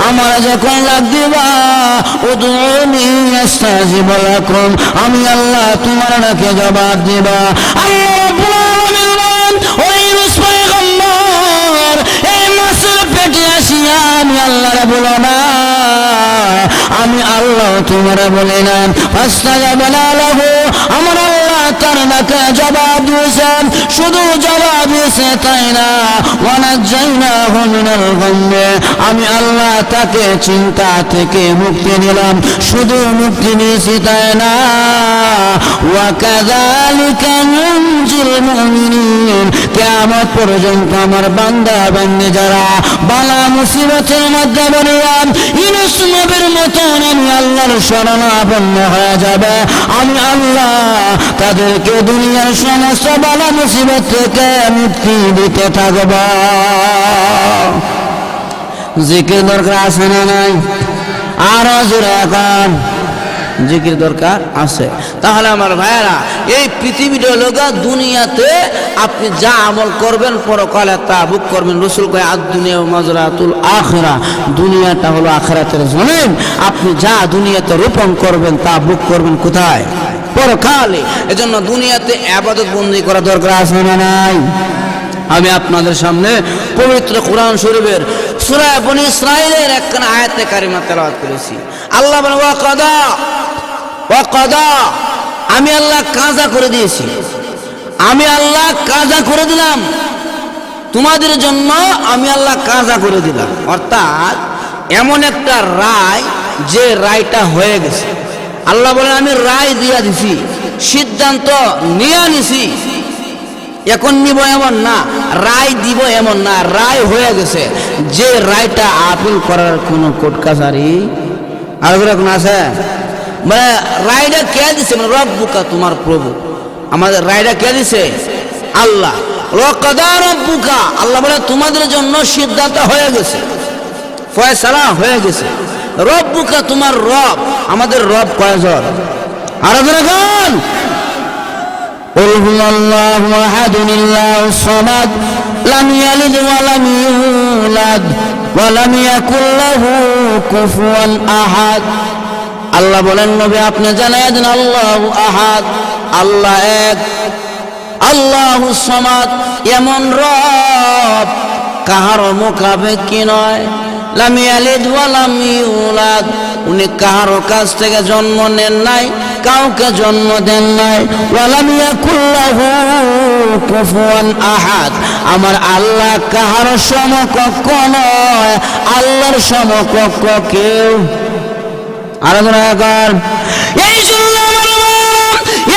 আমার যখন লাগ দিবা উদউনি আস্তাজিব লাকুম, আমি আল্লাহ তোমার ডাকে জবাব দিবা। আল্লাহ রাব্বুল আলামিন বলেন, ও ইউনূস পয়গম্বর, এই মাছের পেটে আসিয়া আমি আল্লাহরে বলো না, আমি আল্লাহ তোমারে বলি না। ফাস্তাজাবা লাহু, আমার আল্লাহ তার ডাকে জবাব দিয়েছেন। শুধু জবাব দিয়েছে তাই না, ওয়ানাজ্জাইনাহু মিনাল গাম্মি, আমি আল্লাহ তাকে চিন্তা থেকে মুক্তি দিলাম। শুধু মুক্তি দিয়েছি তাই না, ওয়া কাযালিকা নুনজিল মুমিনিন, কিয়ামত পর্যন্ত আমার বান্দা বান্দী যারা বালা মুসিবতের মধ্যে পড়লাম, ইউনূস নবীর মতন আমি আল্লাহর শরণাপন্ন হয়ে যাবে, আমি আল্লাহ তাদেরকে দুনিয়ার সমস্ত বালা মুসিবত থেকে মুক্তি দিতে থাকব। জিকির দরকার আছে না নাই? আরো জোরে এখন জিকির দরকার আছে। তাহলে আমার ভাইয়েরা, এই পৃথিবীটা হলো দুনিয়াতে আপনি যা আমল করবেন পরকালে তা ভোগ করবেন। রাসূল কয় আদ-দুনিয়া মাজরাতুল আখিরা, দুনিয়াটা হলো আখিরাতের জমিন। আপনি যা দুনিয়াতে রোপণ করবেন তা ভোগ করবেন কোথায়? পরকালে। এজন্য দুনিয়াতে ইবাদত বন্দেগী করা দরকার আছে না নাই? আমি আপনাদের সামনে পবিত্র কোরআন শরীফের সূরা বনী ইসরাঈলের একখানা আয়াতে কারিমা তেলাওয়াত করেছি। আল্লাহ বলেন, ওয়া কাদা, আমি আল্লাহ কাজা করে দিয়েছি, আমি আল্লাহ কাজা করে দিলাম তোমাদের জন্য, আমি আল্লাহ কাজা করে দিলাম। অর্থাৎ এমন একটা রায়, যে রায়টা হয়ে গেছে। আল্লাহ বলেন, আমি রায় দিয়া দিছি, সিদ্ধান্ত নিয়ে নিছি, এখন নিব এমন না, রায় দিব এমন না, রায় হয়ে গেছে। যে রায়টা আপিল করার কোনো কোর্ট কাছারি আর এখন আছে? মানে রায়টা কে দিছে? মানে রব্বুকা, তোমার প্রভু। আমাদের রায়টা কে দিছে? আল্লাহ। ওয়াকাদা রব্বুকা, আল্লাহ বলে তোমাদের জন্য সিদ্ধান্ত হয়ে গেছে, ফয়সালা হয়ে গেছে। রব্বুকা, তোমার রব। আমাদের রব কয়জন? আর এখন قل هو الله أحد الله الصمد لم يلد ولم يولد ولم يكن له كفوا أحد। আল্লাহ বলেন, নবী আপনি জানায় দেন, আল্লাহু আহাদ, আল্লাহ এক, আল্লাহু সামাদ, এমন রব কাহার মুখাপেক্ষী নয়। লাম ইয়ালিদ ওয়া লাম ইউলাদ, উনি কাহার কাছ থেকে জন্ম নেন নাই, কাউকে জন্ম দেন নাই। ওয়া লাম ইয়াকুল লাহু কুফুয়ান আহাদ, আমার আল্লাহ কাহার সমকক্ষ নয়, আল্লাহর সমকক্ষ কেউ। আর এখন এই জন্য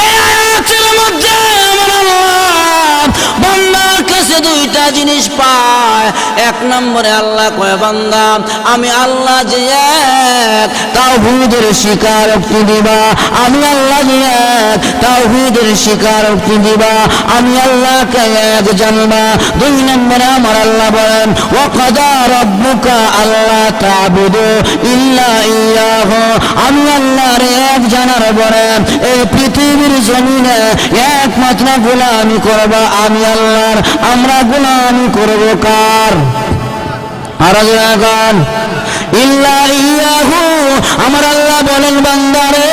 এই আয়াতের মধ্যে আমার আল্লাহ বান্দার কাছে দুইটা জিনিস পায়। এক নম্বরে আল্লাহ কয়, বান্দা আমি আল্লাহ যে এক, তাওহীদের স্বীকারোক্তি দিবা, আমি আল্লাহ যে এক, তাওহীদের স্বীকারোক্তি দিবা, আমি আল্লাহকে এক জানবা। দুই নম্বরে আমার আল্লাহ বলেন, ওয়া কাদা রাব্বুকা আল্লা তা'বুদু ইল্লা ইয়াহু, আমি আল্লাহর এক জানার পরে এই পৃথিবীর জমিনে একমাত্র গোলামি করবা আমি আল্লাহর। আমরা গোলামি করব কার? আর এখন ইল্লা ইয়াহু, আমার আল্লাহ বলেন, বান্দারে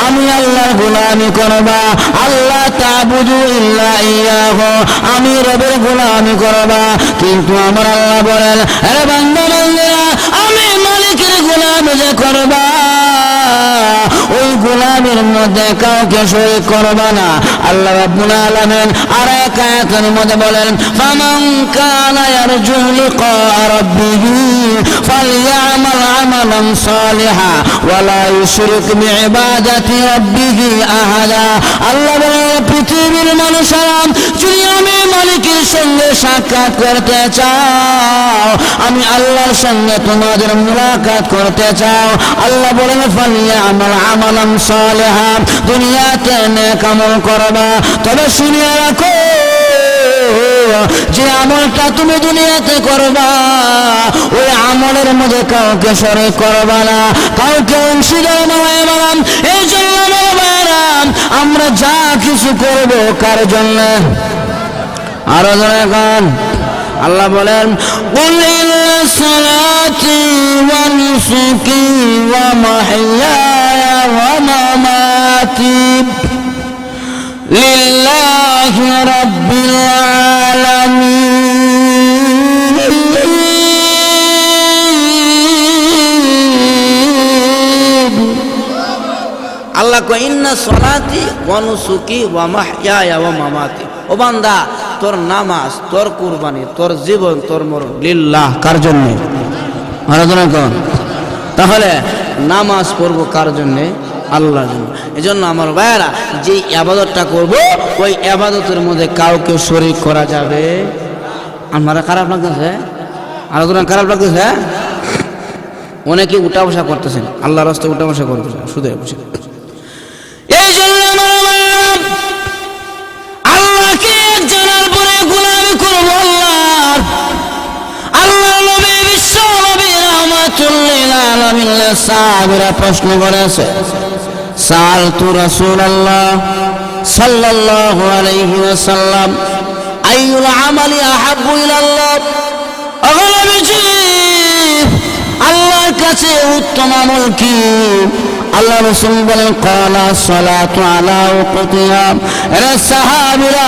আমি আল্লাহর গোলামি করবা, আল্লাহ তা'বুদু ইল্লা ইয়াহু, আমি রবের গোলামি করবা। কিন্তু আমার আল্লাহ বলেন, আরে বান্দা বান্দারা, আমি মালিকের গোলামি যে করবা, ওই গোলামের মধ্যে কাউকে শরীক করবা না। আল্লাহ রাব্বুল আলামিন আর এক আয়াতের মধ্যে বলেন, ফামান কানা ইয়ারজু লিকা রাব্বিহি ফালইআমাল আমালান সালিহা ওয়া লা ইউশরিক বিইবাদাতি রাব্বিহি আহাদা। আল্লাহ বলেন, পৃথিবীর মানুষেরা যদি আমি মালিকের সঙ্গে সাক্ষাৎ করতে চাও, আমি আল্লাহর সঙ্গে তোমাদের মুলাকাত করতে চাও, আল্লাহ বলেন, ফালইআমাল আমালান সালিহা, দুনিয়াতে নেক আমল করবা। তবে শুনিয়ে রাখো, যে আমলটা তুমি দুনিয়াতে করবা, ওই আমলের মধ্যে কাউকে শরীক করবা না, কাউকে অংশীদার নয় বানাম। এই জন্য আমরা যা কিছু করব কার জন্য? আরো এখন আল্লাহ বলেন কুল ইন্না সালাতি ওয়া নুসুকি ওয়া মাহইয়ায়া ওয়া মামাতি লিল্লাহি রাব্বিল আলামিন আল্লাহ কয় ইন্না সলাতি ওয়া নুসুকি ওয়া মাহইয়ায়া ওয়া মামাতি ও বান্দা তোর নামাজ তোর কুরবানি তোর জীবন তোর মরণ লিল্লাহ কার জন্য আরাধনা কর তাহলে নামাজ পড়ব কার জন্য আল্লাহর জন্য এজন্য আমার ভাইরা যে ইবাদতটা করব ওই ইবাদতের মধ্যে কাউকে শরীক করা যাবে আমরা খারাপ লাগতেছে আরাধনা খারাপ লাগতেছে অনেকে উঠা বসা করতেছেন আল্লাহর রাস্তায় উঠা বসা করতেছেন শুধু বসে এই জন্য আল্লাহকে জানার পরে গোলামি করব আল্লাহর আল্লাহর নবী বিশ্ব নবী রাহমাতুল লিল আলামিন সাহাবীরা প্রশ্ন করেছে সালতু রাসূলুল্লাহ সাল্লাল্লাহু আলাইহি ওয়াসাল্লাম আইয়ুল আমালি আহাব্বু ইলাল্লাহ নবীজি আল্লাহর কাছে উত্তম আমল কি আল্লাহ রাসূল বলেন ক্বালা সালাতু আলা ওয়াক্তিহা এরা সাহাবীরা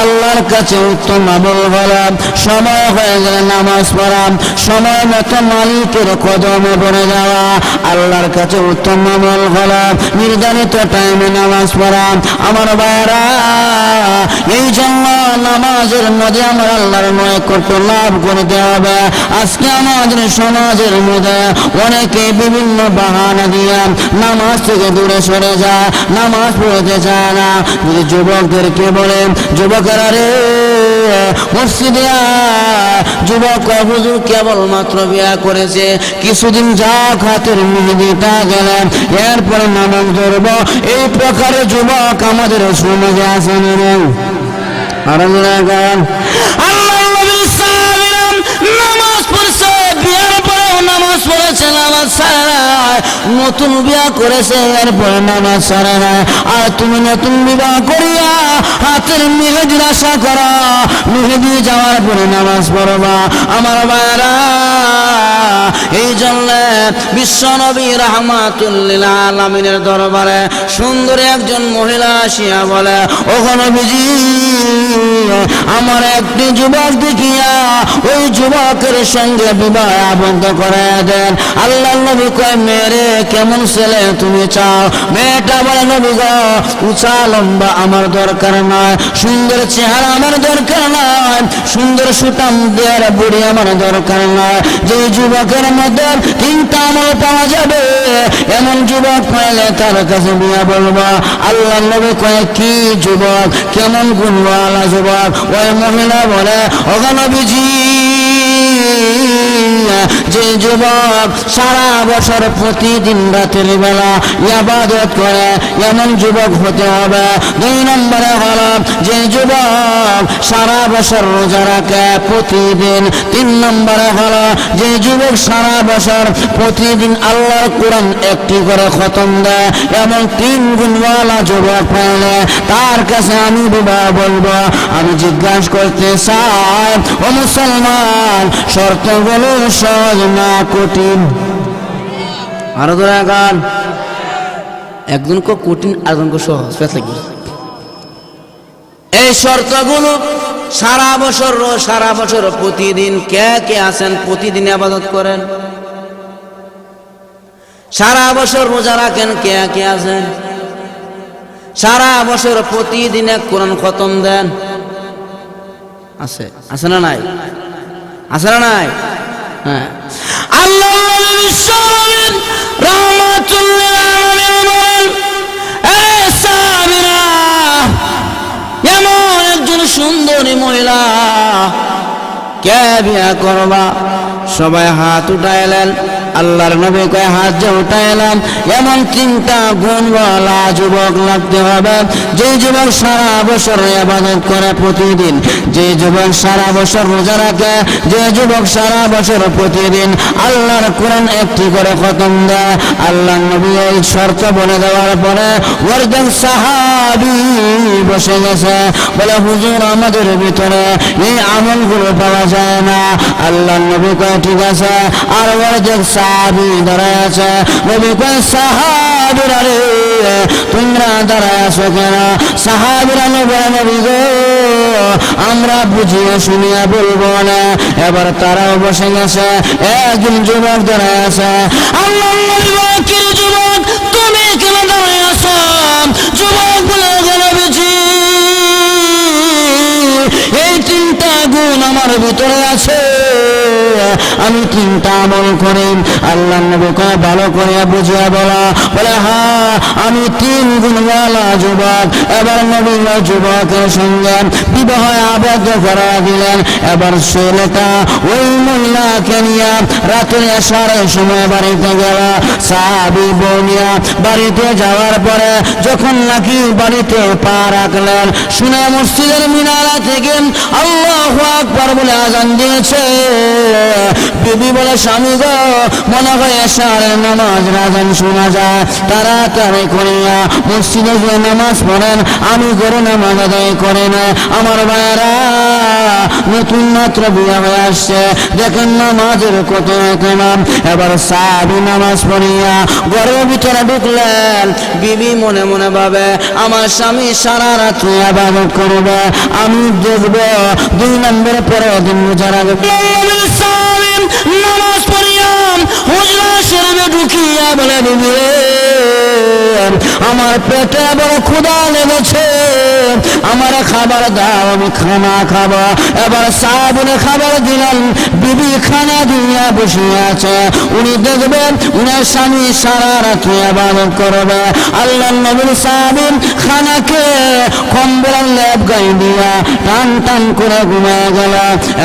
আল্লাহর কাছে উত্তম আমল হলো সময় হয়ে গেলে নামাজ পড়া সময় মতো মালিকের কদমে পড়ে যাওয়া আল্লাহর কাছে উত্তম আমল হলো নির্ধারিত টাইমে নামাজ পড়া আমার ভাইরা এই জন্য নামাজের মধ্যে আমরা আল্লাহর নৈকট্য লাভ করতে হবে আজকে আমাদের সমাজের মধ্যে অনেকে বিভিন্ন বাহানা দিয়ে নামাজ থেকে দূরে সরে যায় নামাজ পড়তে চায় না যদি যুবকদেরকে বলেন যুবকেরা রে মসজিদে যুবক হুজুর কেবলমাত্র বিয়া করেছে কিছুদিন যাক হাতের মেহেদিটা গেলেন এরপরে নামাজ ধরব এই প্রকারে যুবক আমাদের সমাজে আসেন আর আল্লাহ নবী সাল্লাল্লাহু নামাজ পড়ছে বিয়ার পরে নামাজ পড়েছে নামাজ ছাড়া নতুন বিয়া করেছে এরপরে নামাজ ছাড়া না আর তুমি নতুন বিবাহ করিয়া হাতের মেহেদির আশা করো মেহেদি যাওয়ার পরে নামাজ পড়বা আমার ভাইরা এই জন্য বিশ্ব নবী রাহমাতুল লিল আলামিনের দরবারে সুন্দর একজন মহিলা আসিয়া বলে ওগো নবীজি আমার একটি যুবক দেখিয়া ওই যুবকের সঙ্গে বিবাহ আবদ্ধ করে দেন আল্লাহ নবী কয় মেরে কেমন ছেলে তুমি চাও মেয়েটা বলে নবী গো উঁচা লম্বা আমার দরকার নয় সুন্দর চেহারা আমার দরকার নয় সুন্দর সুঠাম দেয়ার বুড়ি আমার দরকার নয় যে যুবকের মধ্যে তিনটা আমল পাওয়া যাবে এমন যুবক পাইলে তার কাছে বিয়া বলবো আল্লাহ নবী কয় কি যুবক কেমন গুণওয়ালা যুবক ওই মহিলা বলে ওগো নবীজি যে যুবক সারা বছর প্রতিদিন রাতের বেলা ইবাদত করে এমন যুবক হতে হবে দুই নম্বরে হলো যে যুবক সারা বছর রোজা রাখে প্রতিদিন তিন নম্বরে হলো যে যুবক সারা বছর প্রতিদিন আল্লাহর কোরআন একটি করে খতম দেয় এবং তিন গুণওয়ালা যুবক পাইলে তার কাছে আমি বিবাহ বলবো আমি জিজ্ঞাসা করতে চাই ও মুসলমান শর্তগুলো সহজ না কঠিন আরো ধরে গান একজনকে কঠিন আরেকজনকে সহজ এই শর্তগুলো সারা বছর প্রতিদিন কে কে আছেন প্রতিদিন ইবাদত করেন সারা বছর রোজা রাখেন কে কে আছেন সারা বছর প্রতিদিন কোরআন খতম দেন আছে আছে না নাই আছে না নাই হ্যাঁ আল্লাহ নবী বিশ্বনবী রাহমাতুল লিল আলামিন বলেন এই সাহাবীরা এমন একজন সুন্দরী মহিলা কে বিয়া করবা? সবাই হাত উঠাইলেন। আল্লাহর নবী কয় হাত যে উঠাইলাম, এমন তিনটা গুণওয়ালা যুবক লাগতে হবে, যে যুবক সারা বছর ইবাদত করে প্রতিদিন, যে যুবক সারা বছর রোজা রাখে, যে যুবক সারা বছর প্রতিদিন আল্লাহর কোরআন একটি করে খতম দেয়। আল্লাহর নবী এই শর্ত বলে দেওয়ার পরে একজন সাহাবী বসে গেছে, বলে হুজুর আমাদের ভিতরে এই আমলগুলো পাওয়া যায় না। আল্লাহর নবী কয় ঠিক আছে। আর একজন সাহাবী দাঁড়ায় আছে। নবী কয় সাহাবীরা রে তোমরা দাঁড়ায় আছো কেন? সাহাবীরা নবী গো আমরা বুঝিয়ে শুনিয়া বলবো না। এবার তারাও বসে গেছে। একজন যুবক দাঁড়ায় আছে। আল্লাহর নবী বলে কি যুবক তুমি কেন দাঁড়ায় আছো? যুবক বলে নবীজি এই তিনটা গুণ আমার ভিতরে আছে, আমি তিনটা আমল করি। আল্লাহর নবী কয় ভালো করে বুঝিয়া বলা। বলে হ্যাঁ আমি তিন গুণওয়ালা যুবক। এবার নবী যুবকের সঙ্গে বিবাহ আবদ্ধ করা দিলেন। এবার ছেলেটা ওই মহিলাকে নিয়ে রাতে আসার সময় বাড়িতে গেল। সাহাবী বনিয়া বাড়িতে যাওয়ার পরে যখন নাকি বাড়িতে পা রাখলেন, শুনে মসজিদের মিনারা থেকে আল্লাহু আকবার বলে আযান দিয়েছে। বিবি বলে স্বামী গো মনে হয় এশার নামাজ আযান শোনা যায়, তাড়াতাড়ি করিয়া মসজিদে গিয়ে নামাজ পড়েন, আমি ঘরে নামাজ আদায় করে না। আমার ভাইয়েরা নতুন মাত্র বিয়ে হয়ে আসছে, দেখেন নামাজের কত এহতেমাম। এবার সাহাবী নামাজ পড়িয়া ঘরের ভিতরে ঢুকলেন। বিবি মনে মনে ভাবে আমার স্বামী সারা রাত্রি ইবাদত করবে, আমি দেখব 2 নম্বর পরে দিন রোজা রাখবে। নামাজ পড়িয়া হুজরা শরীফে ঢুকিয়া বলে বিবি আমার পেটে বড় ক্ষুধা লেগেছে, আমার খাবার দাও আমি খানা খাবো। এবার সাহাবীরে খাবার দিলেন। বিবি খানা দিয়া বসে আছে। উনি দেখবেন উনার স্বামী সারা রাত্রি ইবাদত করবে। আল্লাহর নবীর সাহাবী খানাকে কম্বলের লেপ গায়ে দিয়া টান টান করে ঘুমিয়ে গেল।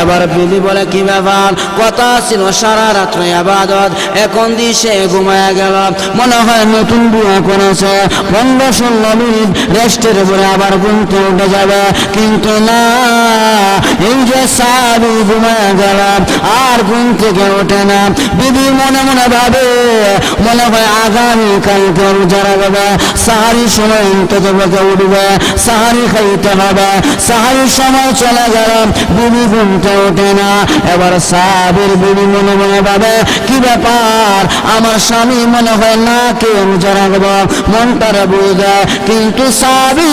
এবার বিবি বলে কি ব্যাপার? কথা ছিল সারা রাত্রি ইবাদত, এখন দিশে ঘুমিয়ে গেল, মনে হয় নতুন বিয়ে করেছে, 15-16 মিনিট রেস্টের উপরে আবার ঘুমতে উঠে যাবে। কিন্তু না, এই যে সাহাবী ঘুমিয়ে গেল আর ঘুম থেকে ওঠে না। বিবি মনে মনে ভাবে মনে হয় আগামী কালকে রোজা রাখবে, সাহারির সময় অন্ততপক্ষে উঠবে, সাহারি খাইতে হবে। সাহারির সময় চলে গেল, বিবি ঘুমতে ওঠে না। এবার সাহাবীর বিবি মনে মনে ভাবে কি ব্যাপার, আমার স্বামী মনে হয় না কে রোজা রাখবো, মনটারে বুঝে। কিন্তু সাহাবী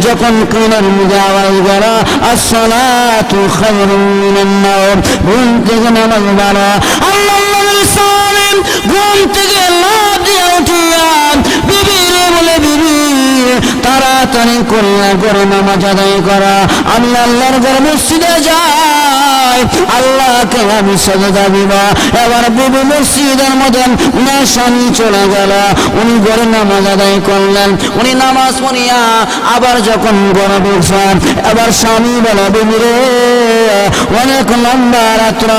যখন কানের মধ্যে আওয়াজ গেল আসসালাতু খায়রুম মিনান নাওম, ঘুম থেকে নামাজ পড়া, আল্লাহর নবী সাল্লাম ঘুম থেকে লাফ দিয়ে উঠিয়া বিবি রে বলে বিবি তাড়াতাড়ি করিয়া ঘরে নামাজ আদায় করা, আমি আল্লাহর ঘরে মসজিদে যাই, আল্লাহকে আমি সাজদা দিব। এবার বিবি মসজিদের মধ্যে উনার স্বামী চলে গেল, উনি ঘরে নামাজ আদায় করলেন। উনি নামাজ পড়িয়া আবার যখন ঘরে ঢুকছেন, এবার স্বামী বলে বিবি রে অনেক লম্বা রাত্র,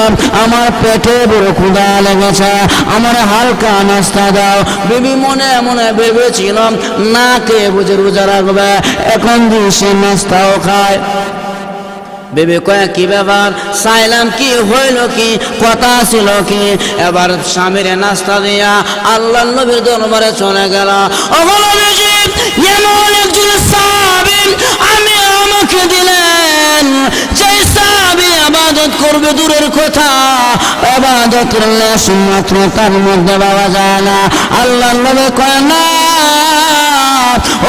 আমার পেটে বড় ক্ষুধা লেগেছে, আমার হালকা নাস্তা দাও। বিবি মনে মনে ভেবেছিল না কে বুঝে রোজা রাখবে, এখন দিশে নাস্তাও খায়। বেবি কয় কি ব্যাপার, চাইলাম কি হইল কি, কথা ছিল কি? এবার স্বামীর নাস্তা দিয়া আল্লাহর নবীর দরবারে চলে গেল। এমন একজন সাহাবী আমি আমাকে দিলেন, যে সাহাবী ইবাদত করবে দূরের কথা, ইবাদত করলে শুধুমাত্র তার মধ্যে পাওয়া যায় না। আল্লাহর নবী কয় না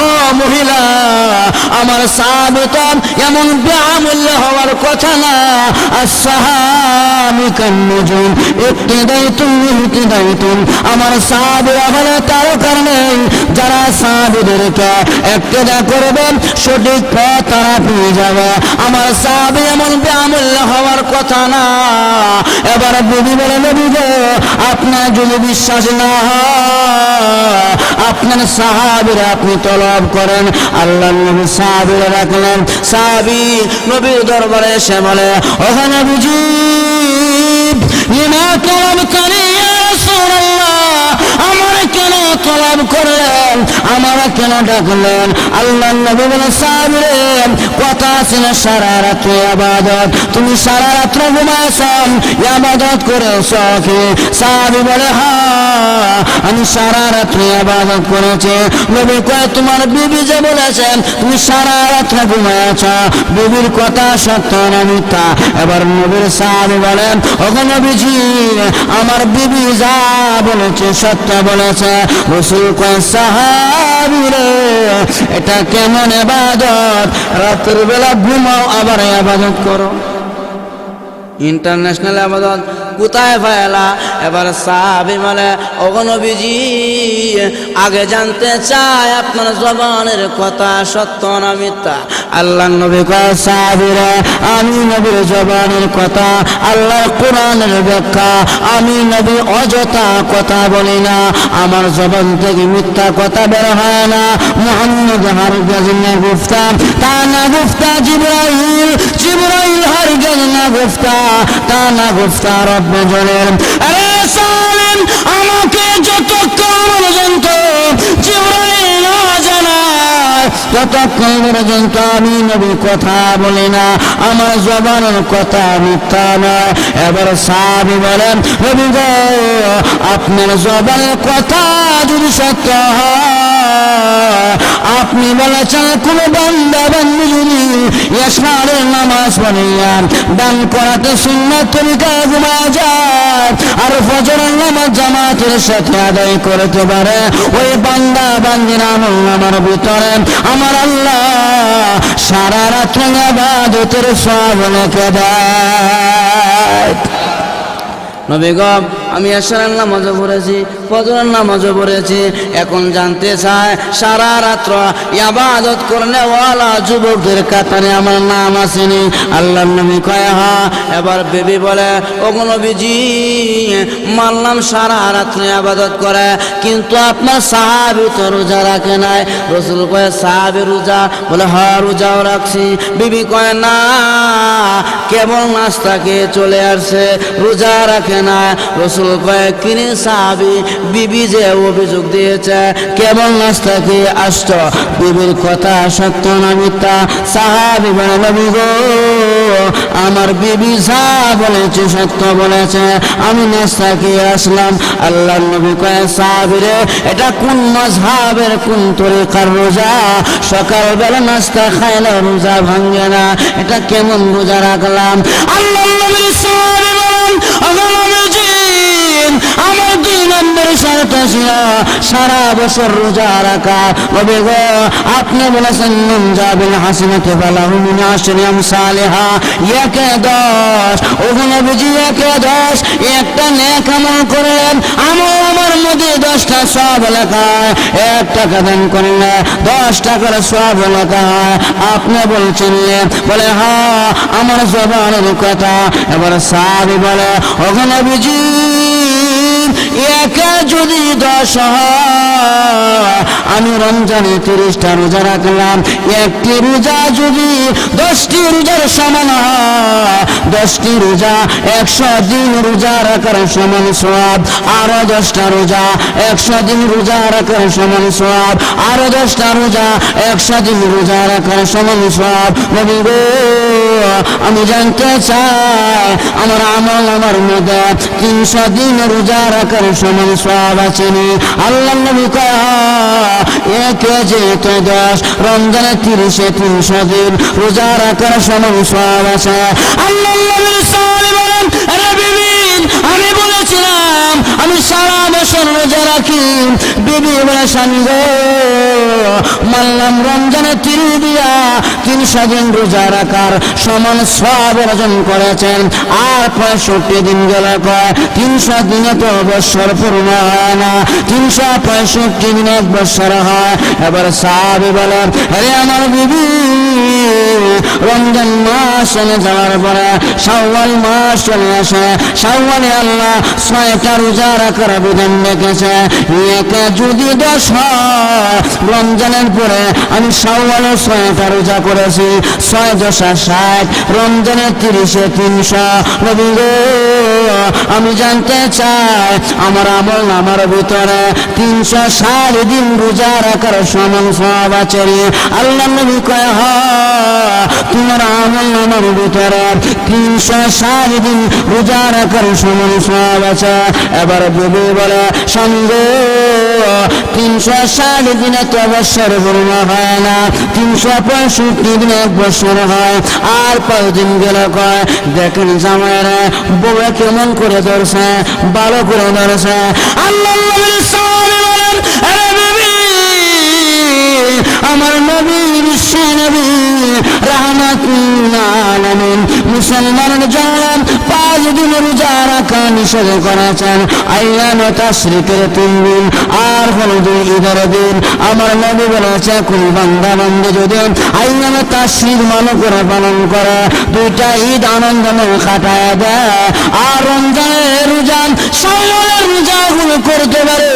ও মহিলা, আমার সাহাবী তো এমন বেআমূল্য হওয়ার কথা না। আসসাহাবী কান্নুজুম ইক্তিদাইতুম ইহতিদাইতুম, আমার সাহাবীরা হলো তারকার নেই, যারা সাহাবীদেরকে ইক্তিদা করবেন সঠিক পথ তারা পেয়ে যাবে। আমার সাহাবী এমন বেআমূল্য হওয়ার বলার কথা না। এবার বিবি বলে নবী গো আপনার যদি বিশ্বাস না হয় আপনার সাহাবীরা আপনি তলব করেন। আল্লাহর নবী সাহাবীরা রাখলেন। সাহাবী নবীর দরবারে এসে বলে ওগো নবীজি লিমা তলবতানি ইয়া রাসূলুল্লাহ, আমার কেন তলব করলেন, আমার কেন ডাকলেন? আল্লাহর নবী বলে সাহাবীরে কথা ছিল সারা রাত ইবাদত, তুমি সারা রাত ঘুমাইছ ইবাদত করেছ কি? সাহাবী বলে হ্যাঁ আমি সারা রাত ইবাদত করেছি। নবী কয় তোমার বিবি যে বলেছেন তুমি সারা রাত ঘুমাইছ, বিবির কথা সত্য না মিথ্যা? এবার নবীর সাহাবী বলেন ওগো নবীজি আমার বিবি যা বলেছে সত্য বলেছে। রাসূল কয় সাহাবীরে এটা কেমন ইবাদত, রাতের বেলা ঘুমাও আবার ইবাদত করো, ইন্টারন্যাশনাল ইবাদত কোথায় পায়লা? এবার সাহাবী বলে ওগো নবীজি আগে জানতে চাই আপনার জবানের কথা সত্য না মিথ্যা? আল্লাহর নবী কয় সাহাবীরা আমি নবীর জবানের কথা আল্লাহর কোরআনের ব্যাখ্যা, আমি নবী অযথা কথা বলি না, আমার জবান থেকে মিথ্যা কথা বের হয় না। মুহাম্মদ হারগিজ না গুফতা, তা না গুফতা জিবরাইল, জিবরাইল হারগিজ না গুফতা, তা না গুফতা রব্বে জলের। আরে সালেম আমাকে যতক্ষণ পর্যন্ত জিবরাইল না জানায় ততক্ষণ পর্যন্ত আমি নবী কথা বলি না, আমার জবানের কথা মিথ্যা নয়। এবার সাহাবী বলেন নবী গো আপনার জবানের কথা যদি সত্য হয় আপনি বলেছেন কোন বান্দা বান্দি যদি ইশরারের নামাজ পড়িয়া দান করাতে সুন্নাত তরিকায় ঘুমায় যায় আর ফজরের নামাজ জামাতের সাথে আদায় করতে পারে, ওই বান্দা বান্দির আমল আমার ভিতরে আমার আল্লাহ সারা রাত ইবাদতের সওয়াব লিখে দেয়। নবী গো আমি এশারের নামাজও পড়েছি, ফজরের নামাজও পড়েছি, এখন জানতে চাই সারা রাত্র ইবাদত করলে ওয়ালা যুবকদের কাতারে আমার নাম আসেনি? আল্লাহর নবী কয় হ্যাঁ। এবার বেবি বলে ওগো নবীজি মানলাম সারা রাত্রে ইবাদত করে, কিন্তু আপনার সাহাবী তো রোজা রাখে নাই। রাসূল কয় সাহাবী রোজা? বলে হ্যাঁ রোজাও রাখছি। বিবি কয় না কেবল নাস্তা খেয়ে চলে আসছে, রোজা রাখে না। রাসূল কয় কিনে সাহাবী বিবি যে অভিযোগ দিয়েছে কেবল নাস্তা খেয়ে আসতো, বিবির কথা সত্য না মিথ্যা? সাহাবী বলে নবী গো আমার বিবি যা বলেছে সত্য বলেছে, আমি নাস্তা খেয়ে আসলাম। আল্লাহর নবী কয় সাহাবীরে এটা কোন মাযহাবের কোন তরিকার রোজা? সকালবেলা নাস্তা খাইলে রোজা ভাঙে না, এটা কেমন রোজা রাখলাম? আল্লাহর নবী সাহাবী বলেন ওগো নবীজি আমার 2 নম্বর শর্ত ছিল সারা বছর রোজা রাখা। নবী গো আপনি বলেছেন মান জাবিল হাসানাতি ফালাহু মিন আশরি আমসালিহা, 1/10। ওগো নবীজি 1/10 একটা নেক আমল করলেন আমার মধ্যে 10টা সওয়াব লেখা হয়, 1 টাকা দান করলে 10 টাকার সওয়াব লেখা হয়। আপনি বলছেন বলে হ্যাঁ আমার জবানের কথা। এবার সাহাবী বলে ওগো নবীজি একে যদি 10 হয় আমি রমজানে 30টা রোজা রাখলাম, একটি রোজা যদি 10টি রোজার সমান হয়, 10টি রোজা 100 দিন রোজা রাখার সমান সওয়াব, আরো 10টা রোজা 100 দিন রোজা রাখার সমান সওয়াব, আরো 10টা রোজা 100 দিন রোজা রাখার সমান সওয়াব। নবী গো আমি জানতে চাই আমার আমল আমার মধ্যে 300 দিন রোজা রাখার সমান সওয়াব আছে নি? আল্লাহর নবী কয় একে যেহেতু 10 রমজানে 30-এ 300 দিন রোজা রাখার সমান সওয়াব আছে। আল্লাহর নবী সাল্লাল্লাহু আলাইহি ওয়াসাল্লাম বলেন আরে বিবি আমি বলেছিলাম আমি সারা বছর রোজা কি বিবি বলে স্বামী গো মানলাম রমজানে 3 দিয়া 300 দিন রোজা রাখার সমান সওয়াব অর্জন করেছেন আর 65 দিন গেল কয় 300 দিনে তো বছর পূর্ণ হয় না 365 দিনে 1 বছর হয় এবার সাহাবী বলেন আরে আমার বিবি রমজান মাস চলে যাওয়ার পরে শাওয়াল মাস চলে আসে শাওয়ালে আল্লাহ 6টা রোজা রাখার বিধান রেখেছে একে যদি 10 হয় রমজানের পরে আমি শাওয়ালে 6টা রোজা করেছি 6 × 60 রমজানের 30-এ 300 নবী গো আমি জানতে চাই আমার আমল নামার ভিতরে 360 দিন রোজা রাখার সমান সওয়াব আছে আল্লাহ নবী কয় তোমার আমল নামার ভিতরে 360 দিন রোজা রাখার সমান সওয়াব আছে এবার বিবি বলে সঙ্গ 360 দিনে তো বছর পূর্ণ হয় না 365 দিনে 1 বছর হয় আর 5 দিন গেল কয় দেখেন জামাইরা বউ কেমন করে ধরছে ভালো করে ধরছে আল্লাহ নবীর সামনে বলেন আরে বিবি আমার নবী বিশ্ব নবী রাহমাতুল আলামিন মুসলমানের জন্য 5 দিন রোজা রাখা নিষেধ করেছেন আইয়ামে তাশরিকের 3 দিন আর হলো 2 ঈদের দিন আমার নবী বলেছে কোন বান্দা বান্দী যদি আইয়ামে তাশরিক ভালো করে পালন করে 2টা ঈদ আনন্দময় কাটায় দেয় আর রমজানের রোজা শাওয়ালের রোজাগুলো করতে পারে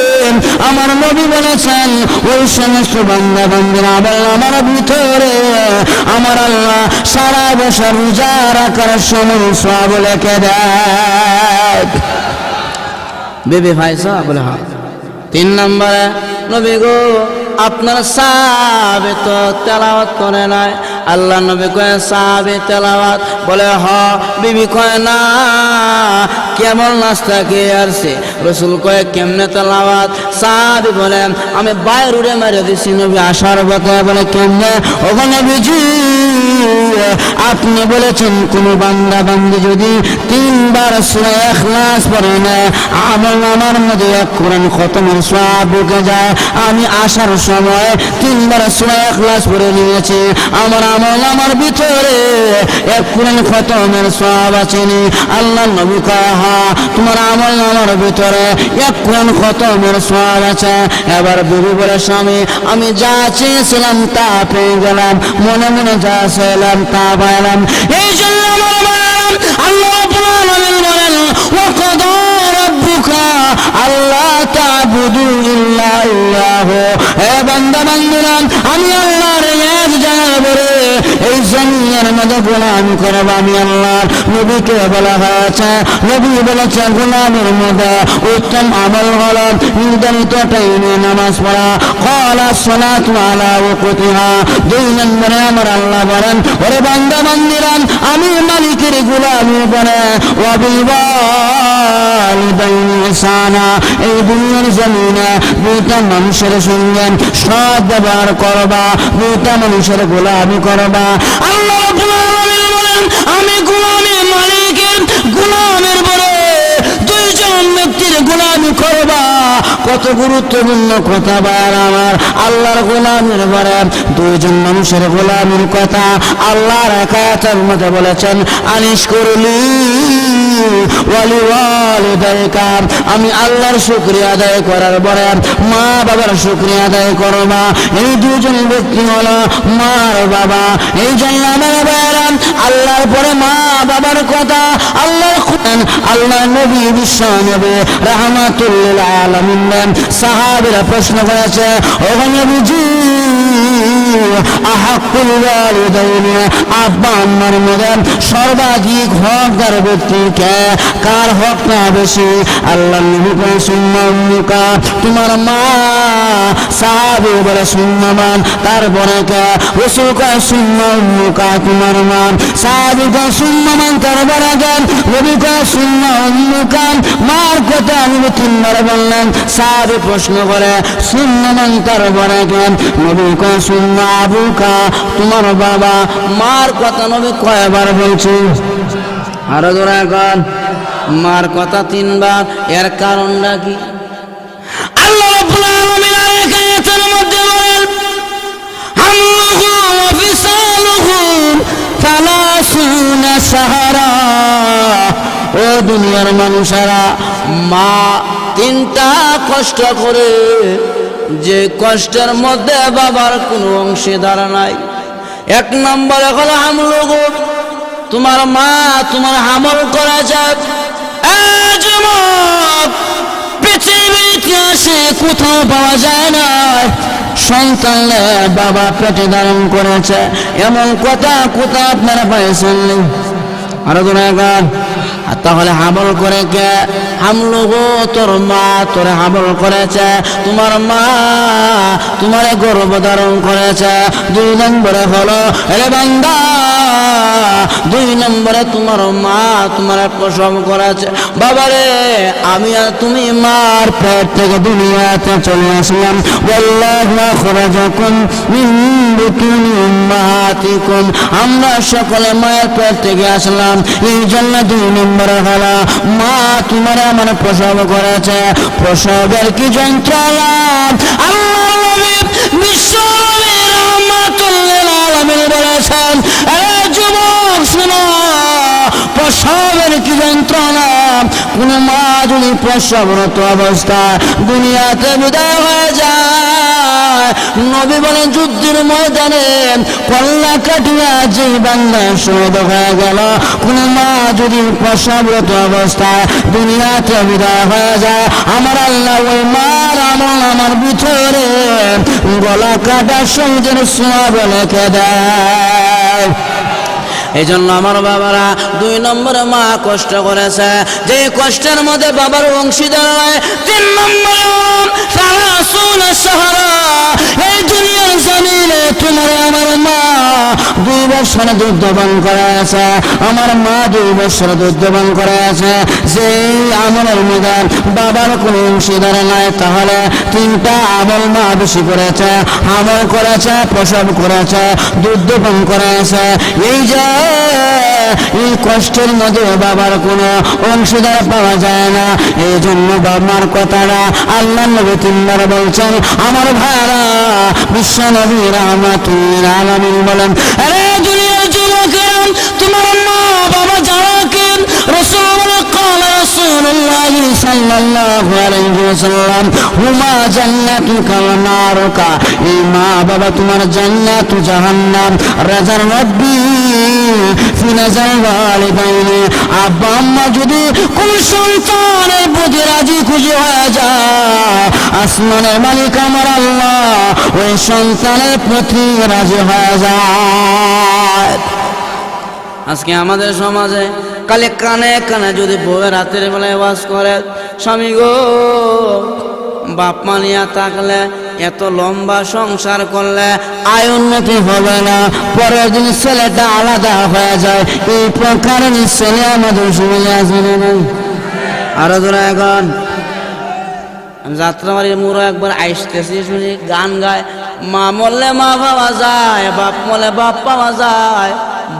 আমার নবী বলেছেন ওই সমস্ত বান্দা বান্দীরা আমার ভিতরে আমার আল্লাহ সারা বছর রোজা রাখার সমান সওয়াব লিখে দেয় বিবি ভাইসা বলে হ্যাঁ 3 নম্বরে নবী গো আপনার সাহাবে তো তেলাওয়াত করে নাই আল্লাহ নবী কয় সাহাবে তেলাওয়াত বলে হ বিবি কয় না কেমন নাস্তা খেয়ে আসছে রসুল কয় কেমনে তেলাওয়াত সাহাবী বলে আমি বাইরে উড়ে মেরে দিছি নবী আসার পথে বলে কেমনে ওখানে বিজি আপনি বলেছেন কোন বান্দা বান্দি যদি 3 বার সূরা ইখলাস পড়ে না আমল নামার মধ্যে 1 কোরআন খতমের সওয়াব ঢুকে যায় আমি আসার সময় 3 বার সূরা ইখলাস পড়ে নিয়েছি আমার আমল নামার ভিতরে 1 কোরআন খতমের সওয়াব আছে আল্লাহ নবী কয় হ্যাঁ তোমার আমল নামার ভিতরে 1 কোরআন খতমের সওয়াব আছে এবার বিবি বলে স্বামী আমি যা চেয়েছিলাম তা পেয়ে গেলাম মনে মনে যা চাইলাম তা পাইলাম এই জন্য আল্লাহ রাব্বুল আলামিন বলেন ওয়া কাদা রাব্বুকা আল্লাহ তা'বুদু ইল্লা ইল্লাহু হে বান্দা বান্দীরা আমি আল্লাহর এক জানার পরে এই জমিনের মধ্যে গোলামি করব আমি আল্লাহ নবীকে বলা হয়েছে নবী বলেছেন গোলামের মধ্যে উত্তম আমল হলো নির্ধারিত টাইমে নামাজ পড়া ক্বালা সালাতু আলা ওয়াক্তিহা 2 নম্বরে আমার আল্লাহ বলেন ওরে বান্দা বান্দীরা আমি মালিকের গোলামি করে ওয়া বিল ওয়ালিদাইনি ইহসানা এই দুনিয়ার জমিনে 2টা মানুষের সঙ্গে সৎ ব্যবহার করবা 2টা মানুষের গোলামি করবা আল্লাহ রাব্বুল আলামিন বলেন আমি গোলামি মালিকের গোলামের বলে 2 জন ব্যক্তির গোলামি করবা কত গুরুত্বপূর্ণ কথা বার আমার আল্লাহর গোলামের বলে 2 জন মানুষের গোলামির কথা আল্লাহর আয়াতের মধ্যে বলেছেন আনিশ করলি ওয়ালি ওয়ালিদাইকা আমি আল্লাহর শুকরিয়া আদায় করার পরে মা বাবার শুকরিয়া আদায় করবা এই 2 জন ব্যক্তি হলো মা আর বাবা এই জন্য আমার ভাইরা আল্লাহর পরে মা বাবার কথা আল্লাহর কোরআন আল্লাহ নবী বিশ্ব নবী রাহমাতুল লিল আলামিন সাহাবীরা প্রশ্ন করেছে ও নবীজি আহাক্কুল ওয়ালিদাইনি আব্বা আম্মার মধ্যে সর্বাধিক হকদার ব্যক্তি কে কার হকটা বেশি আল্লাহ নবী বলেন সুম্মা উম্মুকা তোমার মা সাহাবী বলে সুম্মা মান তারপরে কে রাসূল কয় সুম্মা উম্মুকা তোমার মা সাহাবী কয় সুম্মা মান তারপরে কে নবী কয় সুম্মা উম্মুকা মার কথা আমি 3 বার বললাম সাহাবী প্রশ্ন করে সুম্মা মান তারপরে কে নবী কয় সুম্মা আবুকা তোমার বাবা মার কথা নবী কয়বার বলছি আরো জোরে কর মার কথা 3 বার এর কারণটা কি আল্লাহ রাব্বুল আলামিন আয়াতের মধ্যে বলেন হামলুহু ওয়া ফিসালুহু 30 শাহরা। ও দুনিয়ার মানুষেরা, মা 3টা কষ্ট করে, যে কষ্টের মধ্যে বাবার কোনো অংশীদার নাই। 1 নম্বরে হলো হামলুহু, তোমার মা তোমার হামল করা যায়। পৃথিবীর ইতিহাসে কোথাও পাওয়া যায় না সন্তান বাবা পেটে ধারণ করেছে, এমন কথা কোথাও আপনারা পাইছেন? আরো গুণাগান। আর তাহলে হামল করে কে? হামলুহু, তোর মা তোর হামল করেছে, তোমার মা তোমার গর্ভ ধারণ করেছে। 2 নম্বরে হলো এরে বান্দা, 2 নম্বরে তোমার মা তোমার প্রসব করেছে। বাবারে, আমি আর তুমি মার পেট থেকে দুনিয়াতে চলে আসলাম। ওয়াল্লাহু আখরাজাকুম মিন বুতুনি উম্মাহাতিকুম, আমরা সকলে মায়ের পেট থেকে আসলাম। এই জন্য 2 নম্বরে হলো মা তোমার আমার প্রসব করেছে। প্রসবের কি যন্ত্রণা! আল্লাহ নবী বিশ্ব নবী রাহমাতুল লিল আলামিন বলেছেন, এ যুবক শোনো, প্রসবের কি যন্ত্রণা! কোন মা যদি প্রসবরত অবস্থায় দুনিয়াতে বিদায় হয়ে যায়, নবী বলেন যুদ্ধের ময়দানে কল্লা কাটিয়া যে বান্দা শহীদ হয়ে গেল, কোন মা যদি প্রসবরত অবস্থায় দুনিয়াতে বিদায় হয়ে যায়, আমার আল্লাহ ওই মার আমল আমার ভিতরে গলা কাটা শহীদের সওয়াব লিখে দেয়। এই জন্য আমার বাবারা 2 নম্বরে মা কষ্ট করেছে, যে কষ্টের মধ্যে বাবার অংশীদার নয়। 3 নম্বরে এই দুনিয়ার জমিনে তোমার আমার মা 2 বছর দুধ পান করে আছে, আমার মা 2 বছর দুধ পান করে আছে। যে আমলের মধ্যে বাবার কোনো অংশীদার নাই, তাহলে 3টা আমল মা বেশি করেছে, আমল করেছে, প্রসব করেছে, দুধ পান করেছে। এই যে এই কষ্টের মধ্যে বাবার কোনো অংশীদার পাওয়া যায় না। এই জন্য বাবার কথাটা আল্লাহ নবী 3বার বলছেন। আমার ভাইরা, বিশ্ব নবী রাহমাতুল লিল আলামিন বলেন, আরে দুনিয়ার যুবকেরা, তোমার মা বাবা যারা কেন রাসূলুল্লাহ ক্বালা রাসূলুল্লাহ সাল্লাল্লাহু আলাইহি ওয়াসাল্লাম হুমা জান্নাতুকা ওয়া নারুকা, এই মা বাবা তোমার জান্নাত ও জাহান্নাম। রাজার রব্বি ফি নাজার ওয়ালিদাইনি, আব্বা আম্মা যদি কোন সন্তানের প্রতি রাজি খুশি হয়ে যায়, আসমানের মালিক আমার আল্লাহ ওই সন্তানের প্রতি রাজি হয়ে যায়। আজকে আমাদের সমাজে কালে কানে কানে যদি বউয়ের রাতের বেলায় ওয়াজ করে, স্বামী গো বাপ মা নিয়ে থাকলে এত লম্বা সংসার করলে আয় উন্নতি হবে না, পরের দিন ছেলেটা আলাদা হয়ে যায়। এই প্রকারের ছেলে আমাদের সমাজে আছে না নাই? আরো ধরে এখন যাত্রাবাড়ির মুড়ো একবার আইসতেছি, শুনি গান গায়, মা মরলে মা পাওয়া যায়, বাপ মরলে বাপ পাওয়া যায়,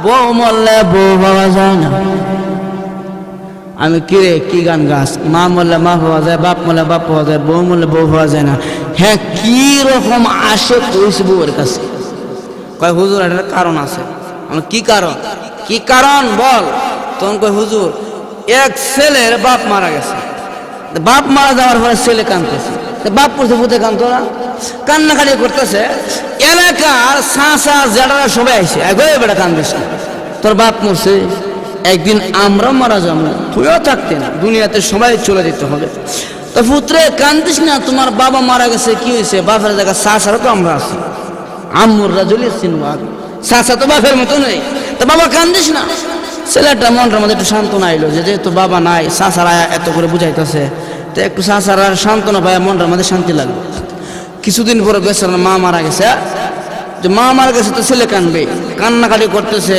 বউ মরলে বউ পাওয়া যায় না। আমি কিরে কি গান গাছ? মা মরলে মা পাওয়া যায়, বাপ মরলে বাপ পাওয়া যায়, বউ মরলে বউ পাওয়া যায় না। হ্যাঁ, কি রকম আসে কইছে বউয়ের কাছে? কয় হুজুর এটার কারণ আছে। কি কারণ? কি কারণ বল? তখন কয় হুজুর, এক ছেলের বাপ মারা গেছে, বাপ মারা যাওয়ার পরে ছেলে কাঁদতেছে, বাপ পড়ছে ভূতে কাঁদতো না, কান্নাকাটি করতেছে। এলাকার চাচা জেঠারা সবাই আইসে, বেটা কান্দিস না, তোর বাপ মরছে, একদিন আমরা মারা যাবো, তুইও থাকতে না, দুনিয়াতে সবাই চলে যেতে হবে। তো পুত্রে কান্দিস না, তোমার বাবা মারা গেছে, কি হয়েছে? বাপের জায়গা চাচারও তো আমরা আছি, আম্মুররা জ্বলিয়ে চিনবো, চাচা তো বাপের মতো নেই, তো বাবা কান্দিস না। ছেলেটা মনটার মধ্যে একটু সান্ত্বনা আইলো, যে যেহেতু বাবা নাই, চাচারা এত করে বুঝাইতেছে, তো একটু চাচারা সান্ত্বনা পায়, মনটার মধ্যে শান্তি লাগলো। কিছুদিন পরে বেচার মা মারা গেছে, যে মা মারা গেছে তো ছেলে কানবে, কান্নাকাটি করতেছে।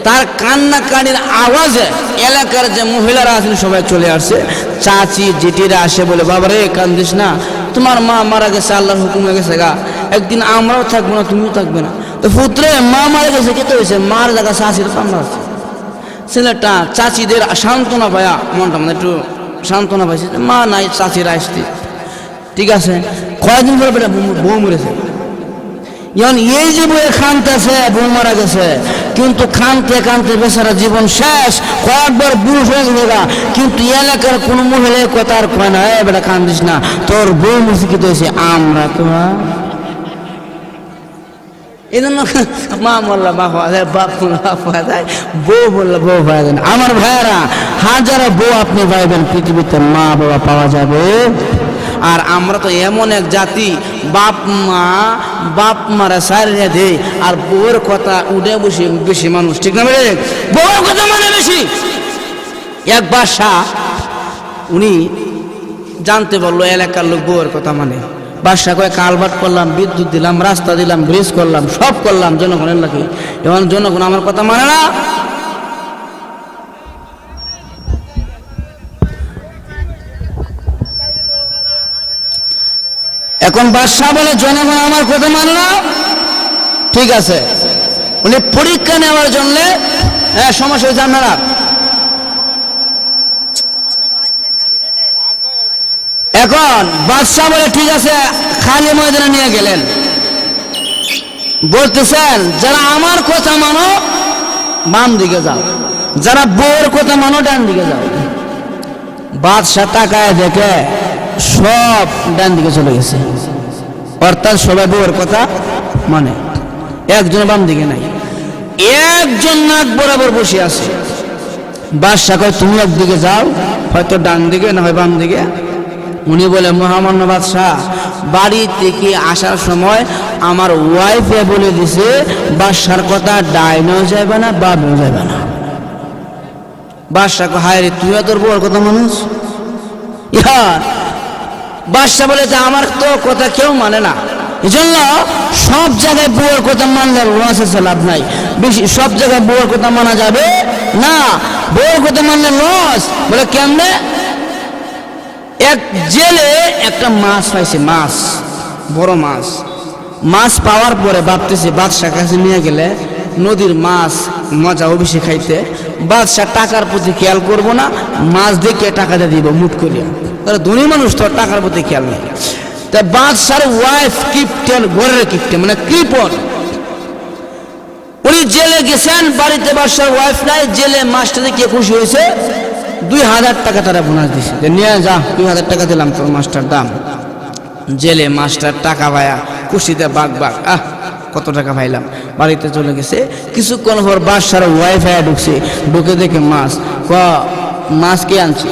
তার কান্নাকাটির আওয়াজে এলাকার যে মহিলারা আছেন সবাই চলে আসছে, চাচি জেঠিরা আসে, বলে বাবারে কান্দিস না, তোমার মা মারা গেছে, আল্লাহর হুকুম হয়ে গেছে গা, একদিন আমরাও থাকবো না, তুমিও থাকবে না। তো পুত্রে মা মারা গেছে, কি তো হয়েছে? মার জায়গা চাচির তো আমরা আছি। ছেলেটা চাচিদের সান্ত্বনা পায়া মনটা মানে একটু সান্ত্বনা পাইছে, মা নাই চাচিরা আসতে। ঠিক আছে, কয়েকদিন পরে বউ মরেছে। এখন এই যে বইয়ে খানতেছে, বউ মারা গেছে, কিন্তু খানতে খানতে বেচারা জীবন শেষ, কয়েকবার বুড়ো হয়ে গেছে। কিন্তু এলাকার কোনো মহিলা কথা আর কয় না, বেটা কান্দিস না, তোর বউ মুসিকিত হয়েছে, আমরা তো এই জন্য মা বললা বাপ হওয়া যায়, বাপ বললা বাপ হওয়া যায়, বউ বললা বউ হওয়া যায়। আমার ভাইয়েরা, হাজারো বউ আপনি পাইবেন, পৃথিবীতে মা বাবা পাওয়া যাবে। আর আমরা তো এমন এক জাতি, বাপ মারা সারিয়ে দেয়, আর বউয়ের কথা উঠে বসে বেশি মানুষ, ঠিক না বলে? বউয়ের কথা মানে বেশি। এক বাদশা, উনি জানতে পারলো এলাকার লোক বউয়ের কথা মানে। বাদশা কয়ে কালভার্ট করলাম, বিদ্যুৎ দিলাম, রাস্তা দিলাম, ব্রিজ করলাম, সব করলাম জনগণের লাগে, এবং জনগণ আমার কথা মানে না। এখন বাদশাহ বলে জনগণ আমার কথা মানে না, ঠিক আছে। উনি পরীক্ষা নেওয়ার জন্য সমস্যা জান না, এখন বাদশাহ বলে ঠিক আছে, খালি ময়দানে নিয়ে গেলেন, বলতেছেন যারা আমার কথা মানো বাম দিকে যাও, যারা বউর কথা মানো ডান দিকে যাও। বাদশাহ তাকায় দেখে সব ডান দিকে চলে গেছে, অর্থাৎ সবাই বউর কথা মানে, একজন বাম দিকে নাই, একজন নাক বরাবর বসে আছে। বাদশাহ কয় তুমি একদিকে যাও, হয়তো ডান দিকে না হয় বাম দিকে। উনি বলে মহামান্য বাদশাহ, বাড়ি থেকে আসার সময় আমার ওয়াইফে বলে দিছে বাদশার কথা ডাইনেও যাবে না, বামেও যাবে না। বাদশাহ কয় হায় রে, তুই তোর বউর কথা মানুষ। বাদশাহ বলে যে আমার তো কথা কেউ মানে না, এই জন্য সব জায়গায় বউয়ের কথা মানলে লস আছে, লাভ নাই। বেশি সব জায়গায় বউয়ের কথা মানা যাবে না, বউয়ের কথা মানলে লস। বলে কেমনে? এক জেলে একটা মাছ পাইছে, মাছ, বড় মাছ। মাছ পাওয়ার পরে ভাবতেছে বাদশার কাছে নিয়ে গেলে নদীর মাছ মজাও বেশি খাইতে, বাদশাহ টাকার প্রতি খেয়াল করবো না, মাছ দেখে টাকা দিয়ে দিব মুট করিয়া। তাহলে ধনী মানুষ তো টাকার প্রতি খেয়াল নেই। তা বাদশার ওয়াইফ কিপ্টেন, ঘরের কিপ্টেন মানে কৃপণ, উনি জেলে গেছেন, বাড়িতে বাদশার ওয়াইফ নাই, জেলে মাছটা দেখে খুশি হয়েছে, 2000 টাকা তারা বোনাস দিছে, নিয়ে যা 2000 টাকা দিলাম তোর মাছটার দাম। জেলে মাছটার টাকা পায়া খুশিতে বাঘ কত টাকা পাইলাম, বাড়িতে চলে গেছে। কিছুক্ষণ পর বাদশার ওয়াইফ ঢুকছে, ঢুকে দেখে মাছ। মাছ কে আনছে?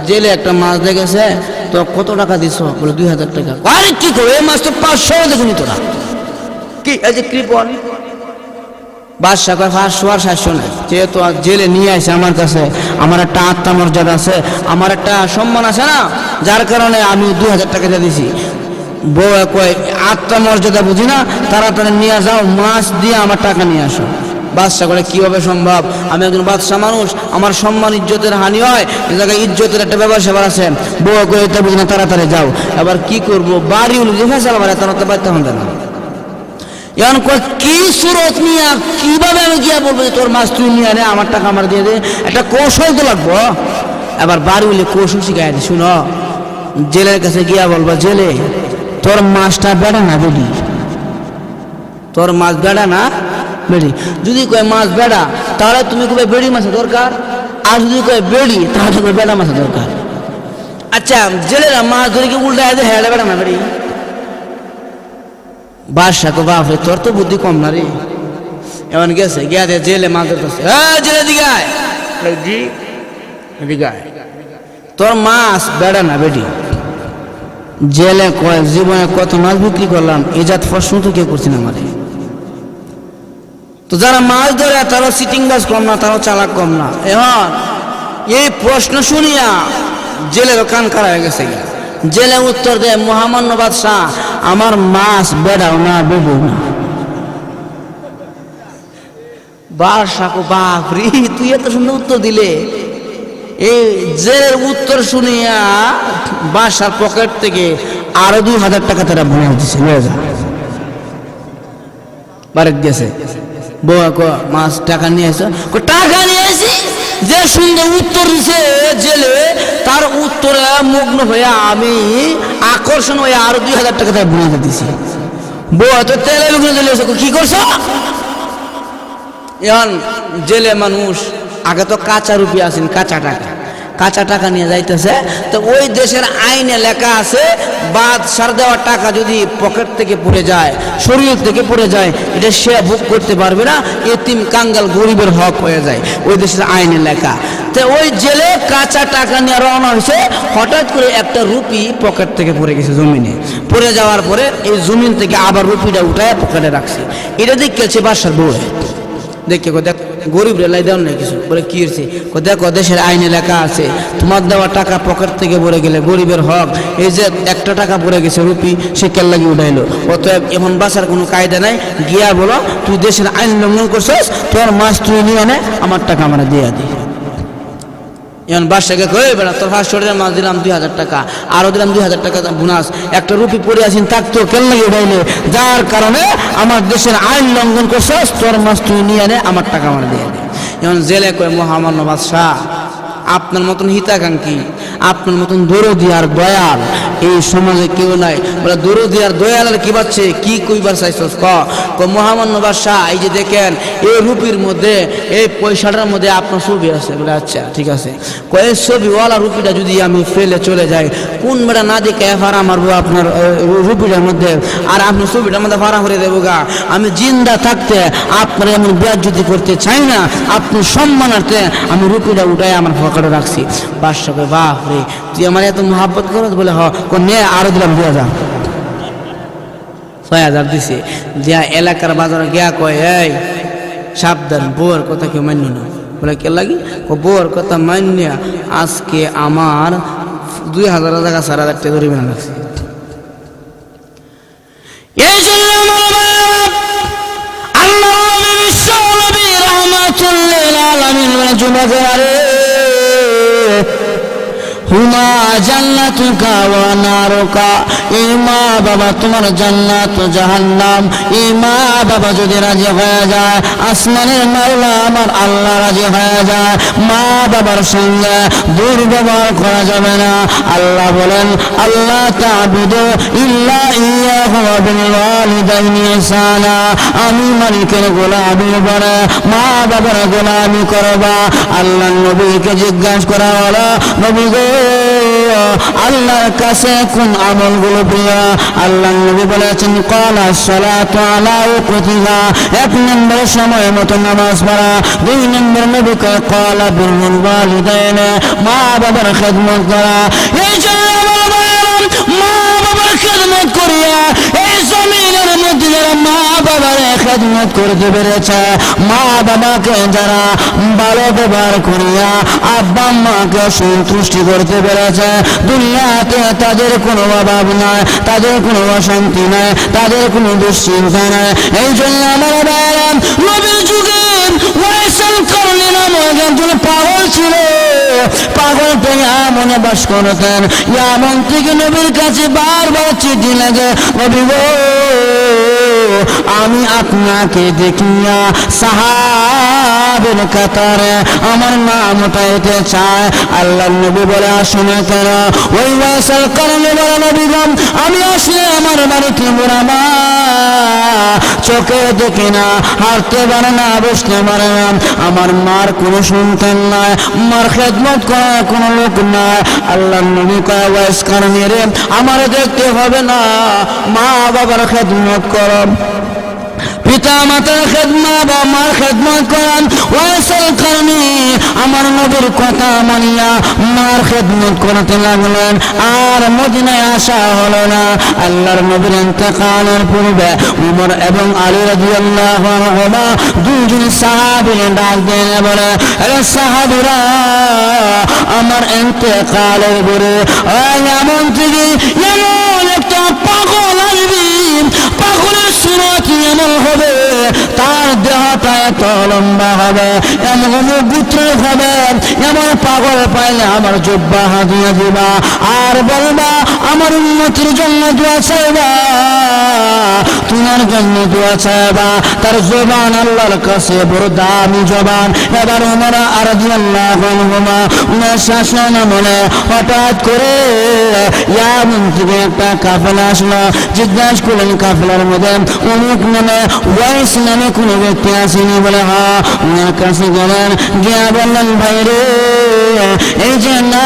জেলে একটা মাছ দেখেছে, তো কত টাকা দিছ? বলে 2000 টাকা। আরে কি করো, এই মাছ তো 500 দেখুনি তোরা, কি এই যে কৃপণ। বাদশাহ কয় 500 আর 700 নাই, যেহেতু জেলে নিয়ে আসে আমার কাছে, আমার একটা আত্মমর্যাদা আছে, আমার একটা সম্মান আছে না, যার কারণে আমি 2000 টাকা দিয়ে দিছি। বউ কয় আত্মমর্যাদা বুঝি না, তাড়াতাড়ি নিয়ে যাও, মাছ দিয়ে আমার টাকা নিয়ে আসো। বাদশাহ বলে কিভাবে সম্ভব, আমি একজন বাদশাহ মানুষ, আমার সম্মান ইজ্জতের হানি হয়, এই জায়গায় ইজ্জতের একটা ব্যাপার স্যাপার আছে। বউ কয় এটা বুঝি না, তাড়াতাড়ি যাও। এবার কি করবো, বাড়ি উনি দেখে আবার এত বাড়তে হবে না। এখন কি সুরত নিয়ে কিভাবে আমি গিয়া বলবো তোর মাছ তুই নিয়ে আনে, আমার টাকা আমার দিয়ে দে, একটা কৌশল তো লাগবো। এবার বাড়ি উঠলে কৌশল শিখাই দি, শুনো, জেলের কাছে গিয়া বলবো জেলে তোর মাছটা বেড়া না বেড়ি, তোর মাছ বেড়া না বেড়ি। যদি কয় মাছ বেড়া, তাহলে তুমি কবে বেড়ি মাছের দরকার, আর যদি কয় বেড়ি তাহলে তুমি বেড়া মাছের দরকার। আচ্ছা জেলেরা মাছ ধরে কি উল্টা হ্যাঁ বেড়া না বেড়ি? বাদশাহ কো বাপরে, তোর তো বুদ্ধি কম না রে। এমন গেছে গিয়া জেলে মাছ ধরতেছে, জেলে দিকে আয়, জি দিকে আয়, তোর মাছ বেড়া না বেড়ি। জেলে কয় জীবনে কত মাছ বিক্রি করলাম, এই জাত প্রশ্ন তো কেউ করছি না আমারে। তো যারা মাছ ধরে তারাও সিটিং বাস কম না, তারাও চালাক কম না। এখন এই প্রশ্ন শুনিয়া জেলের কান খারাপ হয়ে গেছে। জেলে উত্তর দেয় মহামান্য বাদশাহ, আমার মাছ বেড়াও না বেড়ো না। বাদশাহ কো বাপরে, তুই এত সুন্দর উত্তর দিলে। এই জেলের উত্তর শুনিয়া বাদশার পকেট থেকে আরো 2000 টাকা তারা বোনাস দিছে, নিয়ে যা। বাড়িতে গেছে, বউ মাছ টাকা নিয়ে এসো, টাকা নিয়ে এসি। যে সুন্দর উত্তর দিছে জেলে, তার উত্তরে মগ্ন হয়ে আমি আকর্ষণ হয়ে আরো 2000 টাকা তাই বুঝে দিছি। বউ তো তেলে বুঝে দিলে কি করছো? এখন জেলে মানুষ আগে তো কাঁচা রুপি আছেন, কাঁচা টাকা নিয়ে যাইতেছে। তো ওই দেশের আইনে লেখা আছে বাদ সার দেওয়ার টাকা যদি পকেট থেকে পড়ে যায়, শরীর থেকে পড়ে যায়, এটা সে ভোগ করতে পারবে না, এতিম কাঙ্গাল গরিবের হক হয়ে যায়, ওই দেশের আইনে লেখা। তো ওই জেলে কাঁচা টাকা নিয়ে রওনা হয়েছে, হঠাৎ করে একটা রুপি পকেট থেকে পড়ে গেছে জমিনে। পড়ে যাওয়ার পরে এই জমিন থেকে আবার রুপিটা উঠায় পকেটে রাখছে। এটা দেখেছে বাসার বউ, দেখে দেখ গরিব রেলাই দেওয়ার নাই কিছু, বলে কি হয়েছে? দেখো দেশের আইনে লেখা আছে তোমার দেওয়া টাকা পকেট থেকে পড়ে গেলে গরিবের হক, এই যে একটা টাকা পড়ে গেছে রুপি, সে কেল্লাগি উঠাইলো, অতএব এখন বাঁচার কোনো কায়দা নাই, গিয়া বলো তুই দেশের আইন লঙ্ঘন করছিস, তোর মাছ তুই নিয়ে এনে আমার টাকা আমরা দিয়ে দিই। এখন বাদশাকে কই বেড়া তোর ফার্স্ট শরীরের মাছ দিলাম 2000 টাকা, আরো দিলাম 2000 টাকা বোনাস, একটা রুপি পড়ে আসেন থাকতো কেল্লাগি উঠাইলে, যার কারণে আমার দেশের আইন লঙ্ঘন করছিস, তোর মাছ তুই নিয়ে এনে আমার টাকা আমরা দিয়ে দিই। এখন জেলে কয় মহামান্য বাদশাহ, আপনার মতন হিতাকাঙ্ক্ষী, আপনার মতন দরদি আর দয়াল এই সমাজে কেউ নাই। বলে দরদি আর দয়াল আর কি পাচ্ছে, কি কইবার চাইছস? ক মহামান্য বাদশাহ, এই যে দেখেন এই রুপির মধ্যে, এই পয়সাটার মধ্যে আপনার ছবি আছে। বলে আচ্ছা ঠিক আছে। কয় ছবিওয়ালা রুপিটা যদি আমি ফেলে চলে যাই, কোন বেড়া না দেখে ফাড়া মারবো আপনার রুপিটার মধ্যে, আর আপনার ছবিটার মধ্যে ফাড়া করে দেবো গা। আমি জিন্দা থাকতে আপনার এমন বেয়াজ্জতি করতে চাই না, আপনি সম্মানার্থে আমি রুপিটা উঠাই আমার পকেটে রাখছি। বাদশা কয় বাপ রে, তুই আমার এত মহাব্বত করো? বলে হ। নে আরো দিলাম 2000, 6000 দিছে। দিয়া এলাকার বাজারে গিয়া কয় এই সাবধান, বউয়ের কথা কেউ মান্য না। বলে কে লাগি? বউয়ের কথা মান্য আজকে আমার 2000 টাকা 4000 টাকা ধরে মেনে লাগছে। এই জন্য আল্লাহ বিশ্ব নবী রাহমাতুল্লিল আলামিন যুবকেরা রে, হুমা জান্নাতুকা ওয়া নারুকা, এই মা বাবা তোমার জান্নাত ও জাহান্নাম। এই মা বাবা যদি রাজি হয়ে যায়, আসমানের মাওলা আমার আল্লাহ রাজি হয়ে যায়, মা বাবার সঙ্গে দুর্ব্যবহার করা যাবে না। আল্লাহ বলেন আল্লাহ তা'বুদু ইল্লা ইয়াহু ওয়া বিল ওয়ালিদাইনি ইহসানা, আমি মালিকের গোলামি করে মা বাবার গোলামি করবা। আল্লাহ নবীকে জিজ্ঞাসা করা হলো, নবী গো আল্লাহর কাছে কোন আমলগুলো প্রিয়? আল্লাহ নবী বলেছেন ক্বালা সালাতু আলা ওয়াক্তিহা, 1 নম্বর সময় মতো নামাজ পড়া। 2 নম্বর নবী কয় ক্বালা বিরুল ওয়ালিদাইন, মা বাবার খেদমত করা। এই জন্য মা বাবার খেদমত করিয়া এই জমিনের মধ্যে যারা মা বাবার খেদমত করতে পেরেছে, মা বাবাকে যারা ভালো ব্যবহার করিয়া আব্বা মাকে সন্তুষ্টি করতে পেরেছে, দুনিয়াতে তাদের কোনো অভাব নাই, তাদের কোনো অশান্তি নাই, তাদের কোনো দুশ্চিন্তা নাই। এই জন্য আমার ভাইরা, নবীর যুগে ওয়াইসুল কারনী নামক একজন পাগল ছিল, পাগলটা ইয়ামনে বাস করতেন। ইয়ামন থেকে নবীর কাছে বারবার চিঠি লাগে, নবী গো আমি আপনাকে দেখিয়া সাহাবের কাতারে আমার নাম উঠাইতে চায়। আল্লাহ নবী বলে আসুন কেন? ওই ওয়াইসুল কারনী বলে নবী গো আমি আসলে আমার বাড়িতে বুড়ামা, চোখে দেখি না, হাঁটতে পারে না, বসতে পারে না, আমার মার কোনো সন্তান নাই, মার খেদমত করার কোনো লোক নাই। আল্লাহ নবী কয় ওয়াইস কারনী রে, আমার দেখতে হবে না, মা বাবার খেদমত করো, পিতা মাতার খেদমত বা মার খেদমত করেন। ওয়াইসুল কারনী আমার নবীর কথা মানিয়া মার খেদমত করতে লাগলেন, আর মদিনায় আসা হলো না। আল্লাহর নবীর ইন্তেকালের পূর্বে উমর এবং আলী রাদিয়াল্লাহু আনহুমা দুইজন সাহাবীকে ডাক দিয়ে বলে, আরে সাহাবীরা আমার ইন্তেকালের পরে এমন থেকে এমন একটা পাগল আসবে, পাগলের সুরত এমন হবে, তার দেহটা এত লম্বা হবে, এমন গুত্র হবে, এমন পাগল পাইলে আমার জুব্বা হাতিয়ে দিবা আর বলবা আমার উম্মতের জন্য দোয়া চাইবা, তোমার জন্য দোয়া চাইবা। তার জবান আল্লাহর কাছে বড় দামি জবান। এবার ওমর রাদিয়াল্লাহু আনহু ওনার শাসন আমলে হঠাৎ করে ইয়ামান থেকে একটা কাফেলা আসলো। জিজ্ঞাসা করলেন কাফেলার মধ্যে অমুক নামে ওয়াইস নামে কোনো ব্যক্তি আসেনি? বলে হ্যাঁ। ওনার কাছে গেলেন, গিয়া বললেন ভাই রে, এই যে না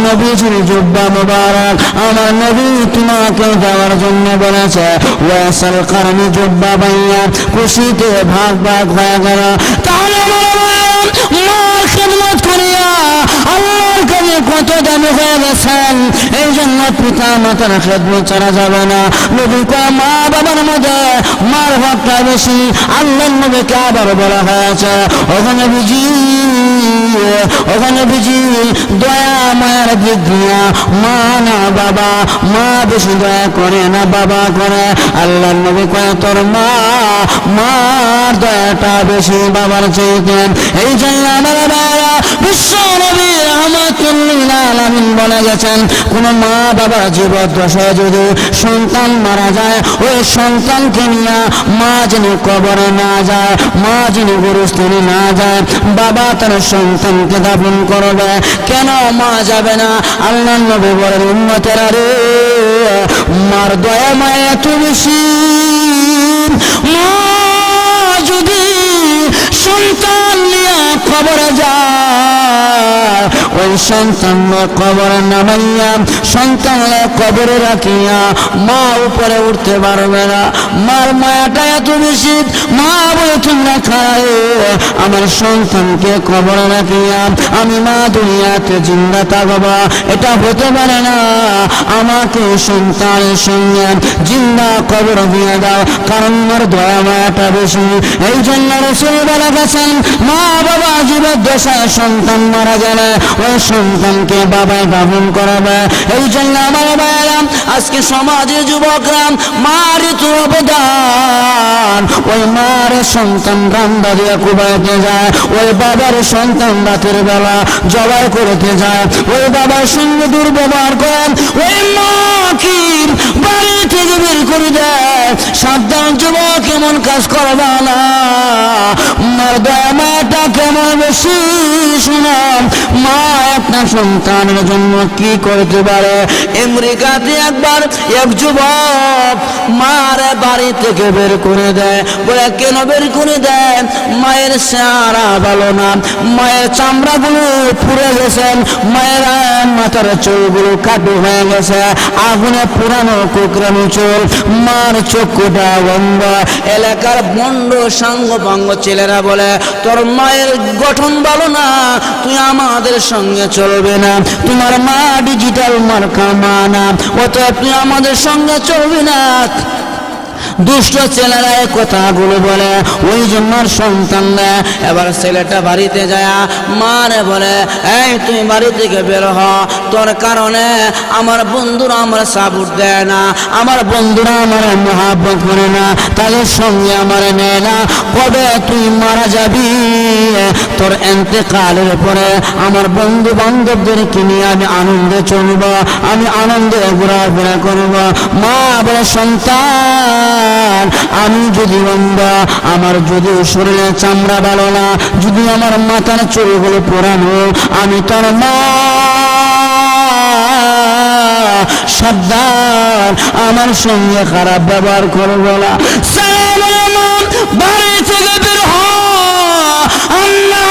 নবীজির জুব্বা মোবারক আমার নবী তোমাকে দেওয়ার জন্য বলেছে। ওয়াসাল কারণে জুব্বা ভাইয়া খুশিতে ভাগ ভাগ হয়ে গেল। তাহলে মার খেদমত করিয়া আল্লাহর কাছে কত দামি হয়ে গেছেন। এই জন্য পিতা মাতার খেদমত ছাড়া যাবে না। নবী কয় মা বাবার মধ্যে মার হকটা বেশি। আল্লাহর নবীকে আবার বলা হয়েছে ওখানে বুঝি দয়া মায়ের দিক দিয়া মা না বাবা, মা বেশি দয়া করে না বাবা করে। আল্লাহর নবী কয় তোর মার দয়াটা বেশি বাবার চাইতে। এই জন্য আমার বাবা বিশ্ব নবী রাহমাতুল্লিল আলামিন বলে গেছেন কোন মা বাবার জীবদ্দশায় যদি সন্তান মারা যায়, ওই সন্তানকে নিয়ে মা যিনি কবরে না যায়, মা যিনি গুরুস্থানে না যায়, বাবা তার সন্তানকে দাফন করবে। কেন মা যাবে না? আল্লাহর নবী বলেন উম্মতেরা রে, মার দয়া মায়া এত বেশি, মা যদি সন্তান নিয়ে কবরে যায়, ওই সন্তান কবরে নামাইয়া সন্তানরা কবরে রাখিয়া মা উপরে উঠতে পারবে না। মার মায়াটা এত বেশি, মা বলে তোমরা খায় আমার সন্তানকে কবরে রাখিয়া আমি মা দুনিয়াতে জিন্দা থাকবা, এটা হতে পারে না। আমাকে সন্তানের সঙ্গে জিন্দা কবর দিয়ে দাও, কারণ আমার দয়া মায়াটা বেশি। এই জন্য রাসূল বলে গেছেন মা বাবা জীবদ্দশায় সন্তান মারা গেলে ওই সন্তানকে বাবায় দাফন করাবে। এই জন্য আমার ভাইয়েরা আজকে সমাজের যুবকরা মার তো অবদান, ওই মার সন্তান রান্না দিয়ে কুবাইতে যায়, ওই বাবার সন্তান রাতের বেলা জবাই করতে যায়, ওই বাবার সঙ্গে দুর্ব্যবহার করেন, ওই মা কি বাড়ি থেকে বের করে দেয়। সাবধান যুবক, কেমন কাজ করবা না, মার দয়া মাটা কেমন বেশি। শুনাম মা একটা সন্তানের জন্য কি করতে পারে। আমেরিকাতে একবার এক যুবক মার বাড়ি থেকে বের করে দেয়। বলে কেন বের করে দেয়? মায়ের চেহারা ভালো না, মায়ের চামড়াগুলো পুড়ে গেছে, মায়ের মাথার চুলগুলো কাটু হয়ে গেছে, আগুনে পুরানো কুকরানো চুল, মার চক্ষুটা বন্ধ। এলাকার বন্ড সাঙ্গ ভঙ্গ ছেলেরা বলে তোর মায়ের গঠন ভালো না, তুই আমাদের সঙ্গে চলবে না, তোমার মা ডিজিটাল মার্কা মা না, অতএব তুই আমাদের সঙ্গে চলবি না। দুষ্ট ছেলেরা এই কথাগুলো বলে। ওই জন্য সন্তানরা এবার ছেলেটা বাড়িতে যায় মারে বলে এই তুই বাড়ি থেকে বের হ, তোর কারণে আমার বন্ধুরা আমার সাপোর্ট দেয় না, আমার বন্ধুরা আমার মহাব্বত করে না, তাদের সঙ্গে আমার নেয় না। কবে তুই মারা যাবি, তোর এন্তেকালের পরে আমার বন্ধু বান্ধবদেরকে নিয়ে আমি আনন্দে চলব, আমি আনন্দে ঘোরাফেরা করব। মা বলে সন্তান আমি যদি বন্ধা, আমার যদি শরীরের চামড়া ভালো না, যদি আমার মাথার চুলগুলো পোড়ানো, আমি তোর মা, সাবধান আমার সঙ্গে খারাপ ব্যবহার করবো না। বাড়ি থেকে বের হ, আল্লাহ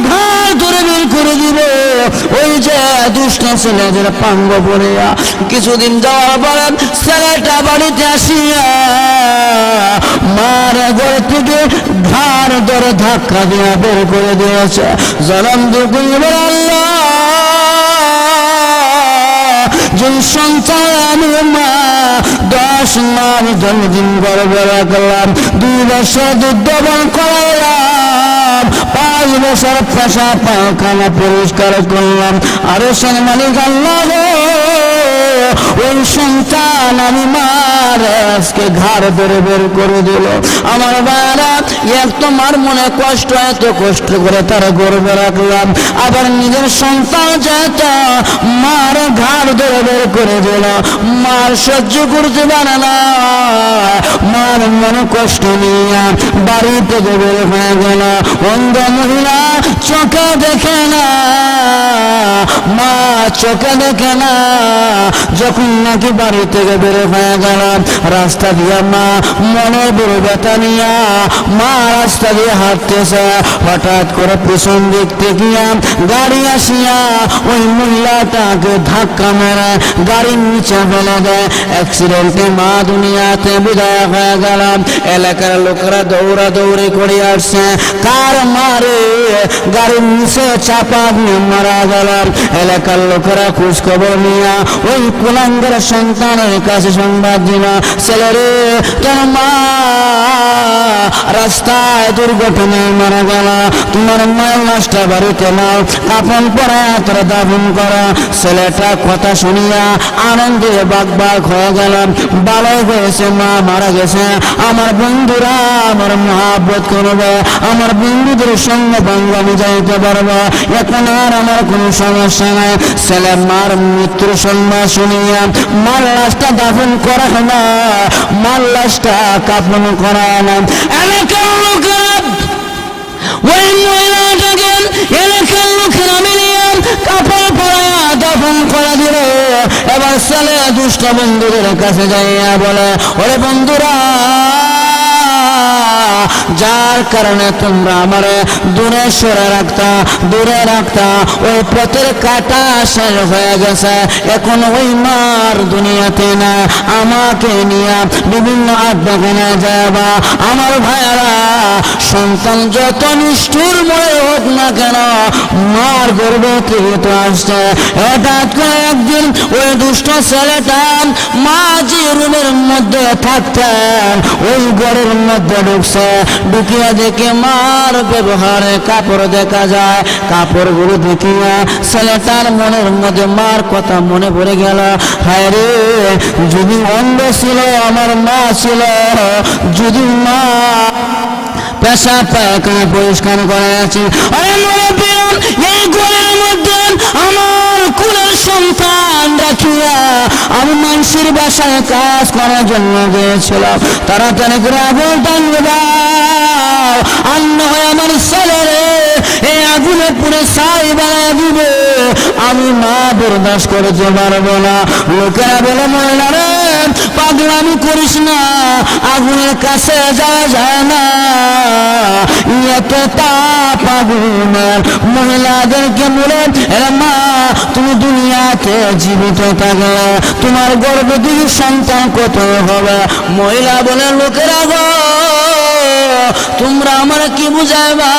ঘর ধরে বের করে দিবে। ওই যে দুষ্ট ছেলেদের পাঙ্গ পড়িয়া কিছুদিন যাওয়ার পরে ছেলেটা বাড়িতে আসিয়া মার ঘর থেকে ঘাড় ধরে ধাক্কা দিয়া বের করে দিয়েছে। জলম দুঃখ আল্লাহ যে সন্তান আমি মা 10 মাস 10 দিন গর্ভে রাখলাম, 2 বছর দুধ দমন করালাম, 5 বছর পেশা পায়খানা পরিষ্কার করলাম। আরে সে মালিক আল্লাহ ওই সন্তান আমি মার আজকে ঘাড় ধরে বের করে দিল। আমার ভাইরা, এক তোমার মনে কষ্ট, এত কষ্ট করে তার গর্বে রাখলাম, আবার নিজের সন্তান যেটা মার ঘাড় ধরে বের করে দিল, মার সহ্য করতে পারে না, মার মনে কষ্ট নিয়ে বাড়ি থেকে বের হয়ে গেল। অন্ধ মহিলা চোখে দেখে না, মা চোখে দেখে না, যখন নাকি বাড়ি থেকে বের হয়ে গেল, রাস্তা দিয়ে মা মনে বড় ব্যথা নিয়ে মা রাস্তা দিয়ে হাঁটতেছে, হঠাৎ করে পিছন দিক থেকে গাড়ি আসিয়া ওই মহিলাটাকে ধাক্কা মেরে গাড়ির নিচে ফেলে দেয়। অ্যাক্সিডেন্টে মা দুনিয়াতে বিদায় হয়ে গেলাম। এলাকার লোকেরা দৌড়া দৌড়ি করে আসছে, কার মারে গাড়ির নিচে চাপা দিয়ে মারা গেলাম। এলাকার লোকেরা খোঁজ খবর নিয়ে ওই কুলাঙ্গের সন্তানের কাছে সংবাদ দিল, ছেলেরে তোর মা রাস্তায় দুর্ঘটনায় মারা গেল, তোমার মায়ের লাশটা বাড়িতে নাও, কাফন পরে তোরা দাফন করা। ছেলেটা কথা শুনিয়া আনন্দে বাগবাগ হয়ে গেলাম, ভালো হয়েছে মা মারা গেছে, আমার বন্ধুরা আমার মহাব্বত করবে, আমার বন্ধুদের সঙ্গে বাংলামি যাইতে পারবো, এখন আর আমার কোনো সমস্যা নাই। ছেলে মার মৃত্যুর সংবাদ শুনিয়া মার লাশটা দাফন করা না, মার লাশটা কাফন করা না। এলাকার লোকেরা ওই মহিলাটাকে এলাকার লোকেরা মিলিয়ে কাপড় পরায়া দাফন করে দিল। এবার ছেলে দুষ্ট বন্ধুদের কাছে যাইয়া বলে, ওরে বন্ধুরা, যার কারণে তোমরা আমার দূরে সরে রাখতা, ওই পথের কাটা শেষ হয়ে গেছে, এখন ওই মার দুনিয়াতে না, আমাকে নিয়ে বিভিন্ন আড্ডাখানে যাবা। আমার ভাইয়ারা, সন্তান যত নিষ্ঠুর মনে হোক না কেন, মার গর্ভ থেকে তো আসছে। হঠাৎ করে একদিন ওই দুষ্ট ছেলেটা মা যে রুমের মধ্যে থাকতেন ওই ঘরের মধ্যে ঢুকছে, ঢুকিয়া দেখে মার ব্যবহারে কাপড় দেখা যায়, কাপড়গুলো দেখিয়া ছেলেটার মনের মধ্যে মার কথা মনে পড়ে গেল। হায় রে, যদি অন্ধ ছিল আমার মা ছিল, যদি মা পেশা পায়খানা পরিষ্কার করে আছে, এই ঘরের মধ্যে আমার কুলের সন্তান রাখিয়া আমি মানুষের বাসায় কাজ করার জন্য গিয়েছিলাম, তাড়াতাড়ি করে আগুন টানবে দাও, আর নয় আমার ছেলেরে এই আগুনে পুরে ছাই বানায় দিবে, আমি মা বরদাস্ত করতে পারবো না। লোকেরা বলে, মহিলা রে পাগলামি করিস না, আগুনের কাছে যাওয়া যায় না, এত তাপ আগুনের। মহিলাদেরকে বলে, মা তুমি দুনিয়াতে জীবিত থাকলে তোমার গর্ভে দুই সন্তান কত হবে? মহিলা বলে, লোকেরা গো, তোমরা আমার কি বুঝাইবা,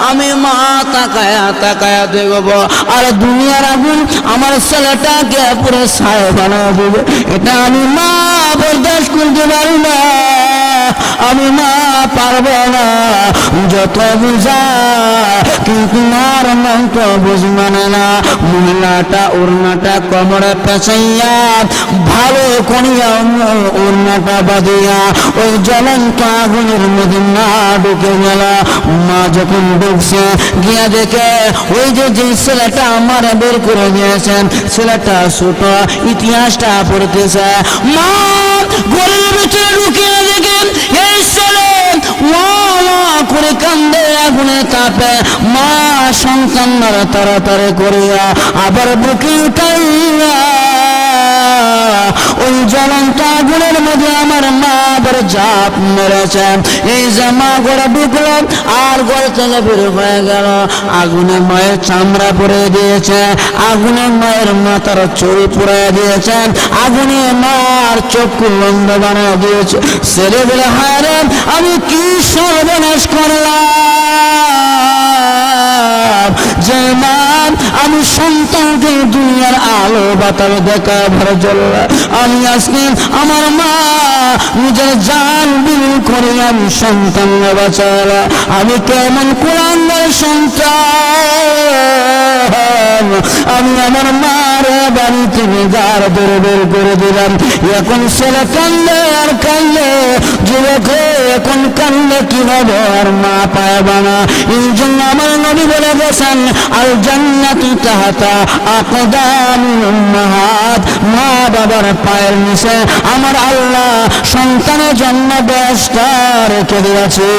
আমি মা তাকায়া দেখব, আর দুনিয়ার আগুন আমার ছেলেটাকে পুরো ছায়া বানায় দেবে, এটা আমি মা বরদাস্ত করতে পারি না, আমি মা পারবো না। যত বুঝা কিন্তু মার মন তো বুঝ মানে না। মহিলাটা ওড়নাটা কোমরে পেঁচাইয়া ভালো করিয়া ওড়নাটা বাঁধিয়া ওই জ্বলন্ত আগুনের মধ্যে মা ঢুকে গেল। মা যখন ঢুকছে গিয়া দেখে ওই যে ছেলেটা আমার বের করে দিয়েছেন, ছেলেটা ছোট, ইতিহাসটা পড়তেছে। মা ঘরের ভিতরে ঢুকিয়ে দেখেন এই ছেলে করে কান্দে আগুনে তাপে। মা সন্তান তাড়াতাড়ি করিয়া আবার বুকে উঠাইয়া ওই জ্বলন্ত আগুনের মধ্যে আমার মা আবার জাপ মেরেছে। এই যে মা ঘরে ঢুকলো আর ঘর থেকে বের হয়ে গেল, আগুনে মায়ের চামড়া পরে দিয়েছে, আগুনে মায়ের মাথার চুরি পুড়ে দিয়েছে, আগুনে মার চক্ষু বন্ধ বানিয়ে দিয়েছে। ছেলে বলে, হায় রে আমি কি সর্বনাশ করলাম, যে মা আমি সন্তানকে দুনিয়ার আলো বাতাল দেখা ভরে জন্য আমি আজকে আমার মা নিজের জান বিলীন করে আমি সন্তান বাঁচালাম। আমি কেমন কুলাঙ্গার সন্তান, আমি আমার মার বাড়ি থেকে গার বের করে দিলাম। এখন ছেলে কান্দে আর কান্দে, যুবক এখন কান্দে কি হবে, আর মা পাবে না। এই জন্য আমার নবী বলে গেছেন, আল জান্নাতু তাহতা আকদামিল উম্মাহাত, মা বাবার পায়ের নিচে আমার আল্লাহ সন্তানের জন্য ব্যবস্থা রেখে দিয়েছে।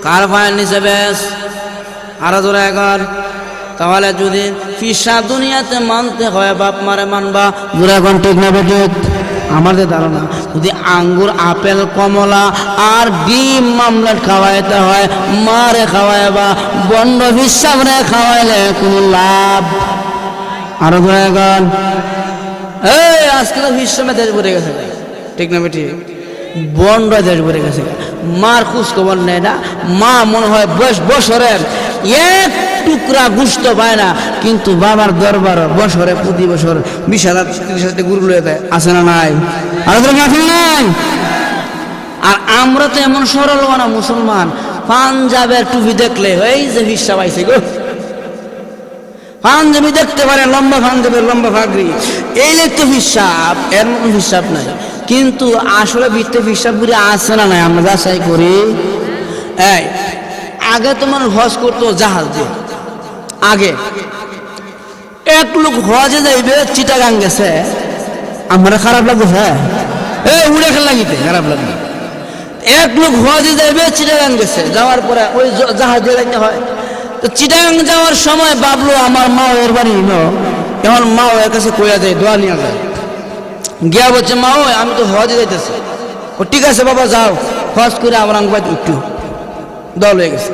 কার পায়ের নিচে বেশ? আরো জোরে একবার। তাহলে যদি ফিসা দুনিয়াতে মানতে হয়, বাপ মারে মানবা। জোরে এখন ঠিক না বেঠিক? আমাদের ধারণা যদি আঙ্গুর, আপেল, কমলা আর ডিম মামলেট খাওয়াইতে হয়, মারে খাওয়াইবা, বন্ড হিসাবরে খাওয়াইলে কোনো লাভ? আরো জোরে এখন। এই আজকে তো হিসাবে দেশ ভরে গেছে, ঠিক না বেঠিক? বন্ড দেশ ভরে গেছে, মার খোঁজ খবর নেয় না। মা মনে হয় বছরের এক টুকরা গুস্ত পায় না, কিন্তু বাবার দরবার বছরে প্রতি বছর 20,000 30,000 গরু লয়ে দেয়। আছে না নাই? আর নাই? আর আমরা তো এমন সরল না মুসলমান, পাঞ্জাবের টুপি দেখলে এই যে হিসাব আইছে গো, পাঞ্জাবি দেখতে পারে, লম্বা পাঞ্জাবের লম্বা ফাগরি, এই তো হিসাব, এর মতো হিসাব নাই। কিন্তু আসলে বৃত্তে হিসাব করে আছে না নাই আমরা যাচাই করি। এই আগে তোমার হজ করতো জাহাজ দিয়ে, আগে এক লোক হজে যাইবে, চিটাগাং গেছে, আমার খারাপ লাগছে, এই উড়ে খেলা লাগিতে খারাপ লাগবে। এক লোক হজে যাইবে, চিটাগাং গেছে, যাওয়ার পরে ওই জাহাজ দিয়ে যাইতে হয়। তো চিটাগাং যাওয়ার সময় ভাবলো আমার মা ওর বাড়ি নিল, এখন মা ওর কাছে কইয়া যায়, দোয়া নিয়ে যায়, গিয়া বলছে মা ওই আমি তো হজে যাইতেছি। ও ঠিক আছে বাবা যাও, হজ করে আমার আঙ্গুবাদ একটু দল হয়ে গেছে।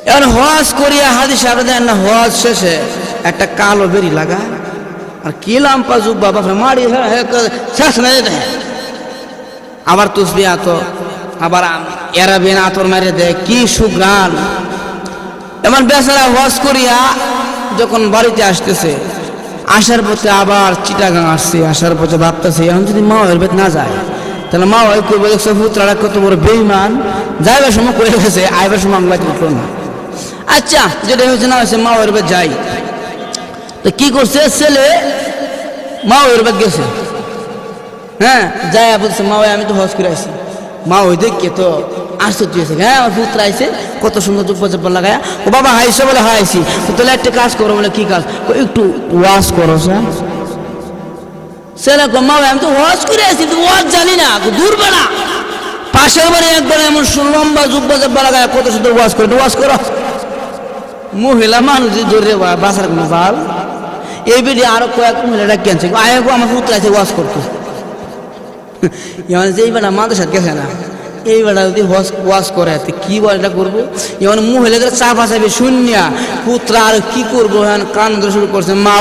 এখন হজ করিয়া হাদিস আরো দেন না, হজ শেষে একটা কালো বেরি লাগা আর কি লাম্পা যুগ বাবা মারি শেষ না, আবার তুসবি আতর, আবার এরাবিন আতর মারে দেয়, কি সুগ্রান। এমন বেচারা হজ করিয়া যখন বাড়িতে আসতেছে, আসার পথে আবার চিটাগাং আসছে, আসার পথে ভাবতেছে এখন যদি মা ওর বেদ না যায় তাহলে মা ওই করবো, দেখছে পুত্রাটা কত বড় বেইমান, যাইবার সময় করে গেছে, আইবার সময় আমরা উঠলো না। আচ্ছা যেটা হয়েছে না হয়েছে, মা ওর বেদ যাই। তো কি করছে ছেলে, মা ওর বেদ গেছে, হ্যাঁ যাই বলছে মা ওই আমি তো হজ করে আসছি। মা ওই দেখে তো আশ্চর্য হয়েছে, হ্যাঁ আমার পুত্র আইসে কত সুন্দর জুব্বা লাগায়। ও বাবা হাইছে বলে হাইছি, তো তাহলে একটা কাজ করো, বলে কি কাজ, একটু ওয়াশ করো স্যার। ছেলে মা আমি তো ওয়াশ করে আসছি, তো ওয়াশ জানি না, দূর বেড়া পাশের বাড়ি একবার এমন লম্বা জুব্বা লাগায় কত সুন্দর ওয়াশ করে, ওয়াশ করো। মহিলা মানুষ ধরে বাসার কোনো বাল, এই বেডি আরো কয়েক মহিলাটা কেনছে, আয় আমার পুত্র আছে ওয়াশ করতো। যে এই বেটা মাদের সাথে গেছে না, এই বেটা যদি ওয়াশ করে কি বল এটা করবো। এমন মহিলাদের চাপা চাপে শুনিয়া পুত্র আর কি করবো, হ্যাঁ কান ধরে শুরু করছে, মা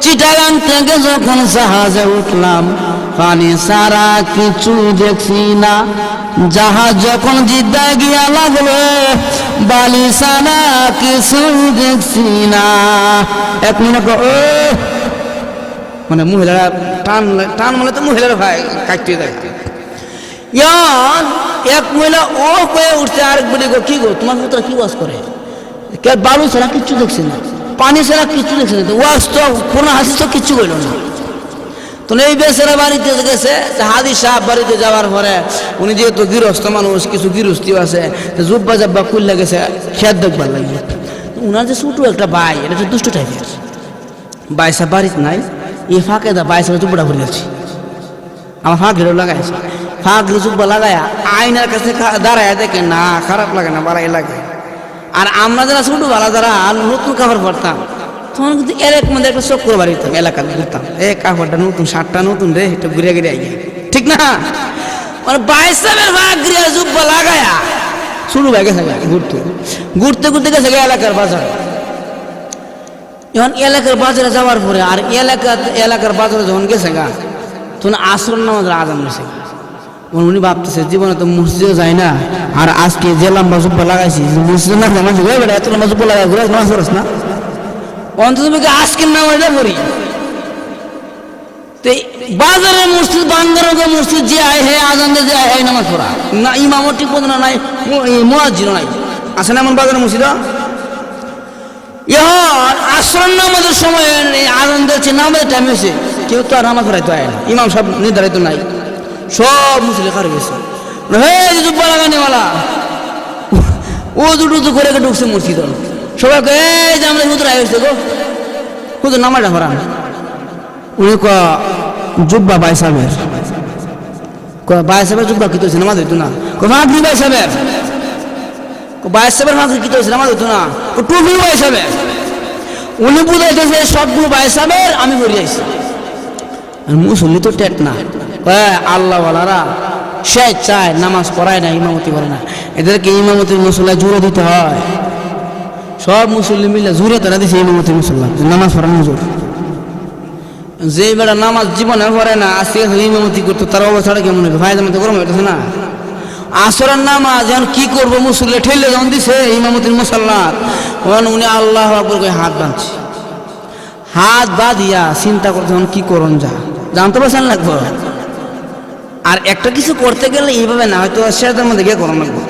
চিটাগাং থেকে যখন জাহাজে উঠলাম পানি সারা কিছু দেখছি না, জাহাজ যখন জিদ্দা গিয়া লাগলো বালি সারা কিছু দেখছি না। এক মিনিট মানে মহিলারা টান মানে তো মহিলারা ভাই কাটতে দেয়। এক মহিলা ও কয়ে উঠছে, আরেক বলি গো কি গো তোমার পুত্র কি ওয়াজ করে, কে বালু ছাড়া কিচ্ছু দেখছে না, পানি ছাড়া কিচ্ছু দেখছে না, ওয়াজ তো কোনো হাসি তো কিচ্ছু করল না। তো এই বেচারা বাড়িতে গেছে, হাদিস সাহেব বাড়িতে যাওয়ার পরে উনি যেহেতু গৃহস্থ মানুষ, কিছু গৃহস্থীও আছে, জুব্বা জাব্বা খুললে গেছে খেয়াল দেখবার লাগে। উনার যে ছোট একটা ভাই, এটা হচ্ছে দুষ্ট টাইপের বাইসা বাড়িতে নাই, এই ফাঁকে দা বাইসা জুব্বাটা ভরে গেছে, আমার ফাঁকড়েও লাগাইছে, ফাঁকড়ে জুব্বা লাগায় আয়নার কাছে দাঁড়ায় দেখে না খারাপ লাগে না, বাড়াই লাগে। আর আমরা যারা ছোটবেলা যারা নতুন কাপড় পরতাম তখন কিন্তু এরকম মধ্যে একটা চক্র বাড়িতাম, এলাকাতে ঘুরতাম, এই কাপড়টা নতুন, শার্টটা নতুন রে, এটা ঘুরে ঘুরে আই, ঠিক না? মানে বাইসাবের ফাঁকড়ে জুব্বা লাগায়া শুরু হয়ে গেছে ঘুরতে ঘুরতে ঘুরতে গেছে এলাকার বাজার। এখন এলাকার বাজারে যাওয়ার পরে আর এলাকার বাজারে যখন গেছে গা তখন আসর নামাজের আজান গেছে। উনি ভাবতেছে জীবনে তো মসজিদে যায় না, আর আজকে যে লম্বা জুব্বা লাগাইছি মসজিদে না নামাজ এত লম্বা জুব্বা লাগাই ঘুরে নামাজ পড়াস না, অন্তত আজকের নামাজটা পড়ি। তো বাজারের মসজিদ বাঙ্গারোগা মসজিদ যে আয় হে আজান দে যে আয় হে নামাজ পড়া না, ইমামও ঠিক মতো না নাই, মুয়াজ্জিনও নাই, আছে না এমন বাজারের মসজিদ? এখন আসর নামাজের সময় আজান দিচ্ছে, নামাজের টাইম হয়েছে, কেউ তো আর নামাজ পড়াইতে আয় না, ইমাম সব নির্ধারিত নাই, সব মুসলিম খারে গেছে, হে জুব্বা লাগানিওয়ালা ও দুটো করে ঢুকছে মসজিদ, সবাই এই যে আমরা হুজুর আইছে গো, হুজুর নামাজটা পড়ান। উনি জুব্বা বাই সাহেবের, বাই সাহেবের জুব্বা কি হয়েছে, নামাজ হইতো না, ফাঁকরি বাই সাহেবের, বাই সাহেবের ফাঁকরি কি হয়েছে, নামাজ হইতো না, টুপি বাই সাহেবের। উনি বুঝাইতেছে সবগুলো বাই সাহেবের, আমি পড়ে যাইছি। মুসল্লি তো টেট না, আল্লাহ ওয়ালারা সে চায় নামাজ পড়ায় না, ইমামতি করে না, এদেরকে ইমামতির মুসল্লা জুড়ে দিতে হয়। সব মুসল্লি মিলে জুড়ে তারা দিছে ইমামতির মুসল্লা, নামাজ পড়ানো জোর। যে বেড়া নামাজ জীবনে পড়ে না, আজকে ইমামতি করতো, তার অবস্থাটা কেমন হবে? ভাই জামাতে গরম হইতেছে না? আসরের নামাজ এখন কি করবো, মুসল্লি ঠেলে যখন দিছে ইমামতির মুসল্লার, তখন উনি আল্লাহু আকবার করে হাত বাঁধছে, হাত বাঁধিয়া চিন্তা করতে কি করুন, জানতে পারছেন লাগবো। আর একটা কিছু করতে গেলে এইভাবে না, হয়তো সেটার মধ্যে গিয়ে করুন লাগবো।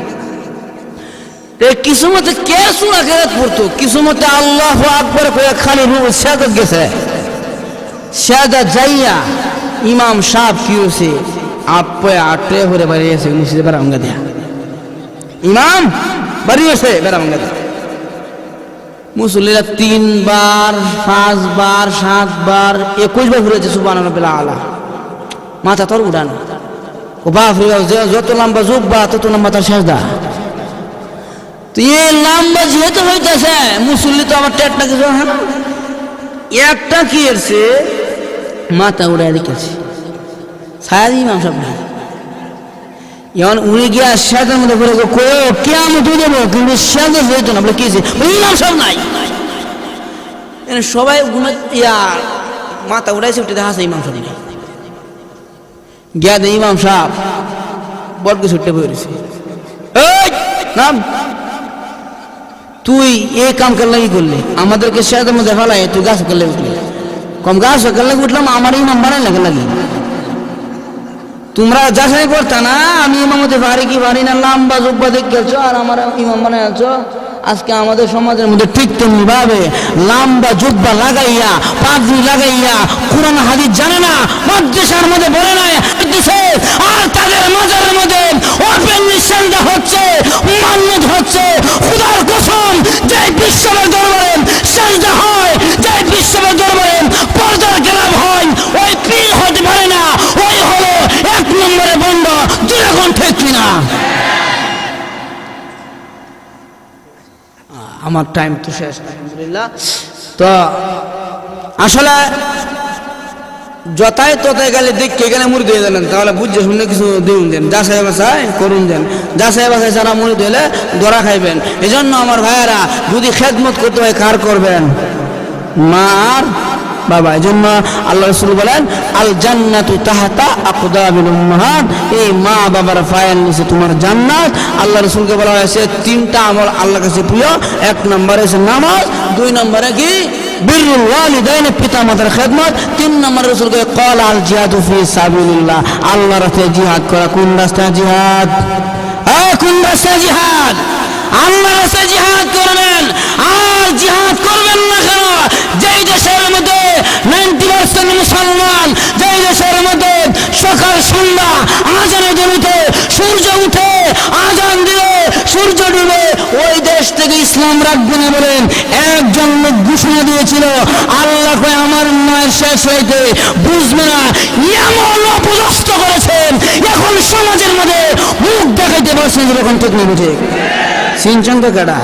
কিছু মতে কে সুরা খেরাত পড়তো, কিছু মতে আল্লাহু আকবার করে খালি সেদাত গেছে, সেদাত যাইয়া ইমাম সাহেব কি হয়েছে আপে আটে হরে বাড়িয়েছে মসজিদে বেড়াঙ্গা দিয়া, ইমাম বাড়িয়েছে বেড়াঙ্গা দিয়া। মুসল্লিরা 3 বার 5 বার 7 বার 21 বার ঘুরেছে সুবহানাল্লাহ আলা, মাথা তোর উড়ান, ও বাপরে, যত লম্বা জুব্বা তত লম্বা তার সেজদা। তো এই লম্বা যেহেতু হইতেছে, মুসল্লি তো আমার টেটটা কিছু হয় না, একটা কি এসছে মাথা উড়াই রেখেছে, সারা ইমাম সব নাই। এখন উনি গিয়া সেজদার মধ্যে পড়ে কেমন তুই দেবো, কিন্তু সেজদা হইতো না, বলে কি ইমাম সব নাই, সবাই মাথা উড়াইছে, উঠে দেখা ইমাম সব নাই। গিয়া দে ইমাম সাহেব বটকে ছুটে পড়েছে, নাম তুই এই কাম করলে কি করলি, আমাদেরকে সেজদার মধ্যে ফেলাই তুই গাছ করলে উঠলি, কম গাছ করলে উঠলাম, আমার ইমাম বানাই লাগে লাগি, তোমরা যাচাই করতে না আমি ইমামতে পারি কি পারি না, লম্বা জুব্বা দেখেছো আর আমার ইমাম বানাই আছো। আজকে আমাদের সমাজের মধ্যে ঠিক তেমনি ভাবে লম্বা জুব্বা লাগাইয়া পাগড়ি লাগাইয়া কোরআন হাদিস জানে না, মাদ্রাসার মধ্যে বলে না, আর তাদের মাজারের মধ্যে ওপেন নিঃসন্দেহ হচ্ছে, মান্যত হচ্ছে। খোদার কসম, যে বিশ্বের দরবারে সেজদা হয়, যে বিশ্বের দরবারে পর্দার খেলাপ হয়, ওই পীর হতে পারে না, ওই হলো 1 নম্বরে বন্ধ। যেরকম ঠিক কিনা? আমার টাইম তো শেষ আলহামদুলিল্লাহ। তো আসলে যথায় তথায় গেলে দেখে এখানে মুড়ি দিয়ে দেন, তাহলে বুঝছে শুনলে কিছু দিন দেন, যাচাই বাছাই করুন দেন, যাচাই বাছাই ছাড়া মুড়ি দিলে ধরা খাইবেন। এই জন্য আমার ভাইয়েরা যদি খেদমত করতে হয় কার করবেন? মার বাবা। এই জন্য আল্লাহ রাসূল বলেন আল জান্নাতু তাহতা আকদাবিল উম্মাহাত, এই মা বাবার পায়ের নিচে তোমার জান্নাত। আল্লাহ রাসূলকে বলা হয়েছে 3টা আমল আল্লাহর কাছে প্রিয়, 1 নম্বরে হচ্ছে নামাজ, 2 নম্বরে কি বিররুল ওয়ালিদাইন পিতা মাতার খেদমত, 3 নম্বরে রাসূলকে ক্বাল আল জিহাদু ফি সাবিলিল্লাহ, আল্লাহর রাস্তায় জিহাদ করা। কোন রাস্তায় জিহাদ? কোন রাস্তায় জিহাদ? আল্লাহর রাস্তায় জিহাদ করবেন। আর জিহাদ করবেন না কেন? যেই দেশের মধ্যে 90% মুসলমান, যেই দেশের মধ্যে সকাল সন্ধ্যা আজানের জমিতে সূর্য উঠে আজান দিলে সূর্য ডুবে, ওই দেশ থেকে ইসলাম রাখবে না বলেন একজন লোক ঘোষণা দিয়েছিল। আল্লাহ কয় আমার নয় শেষ হইতে বুঝবে না, এমন অপদস্থ করেছেন, এখন সমাজের মধ্যে মুখ দেখাইতে পারছেন যখন ঠিক নেই ঠিক সিনচন তো কেডা?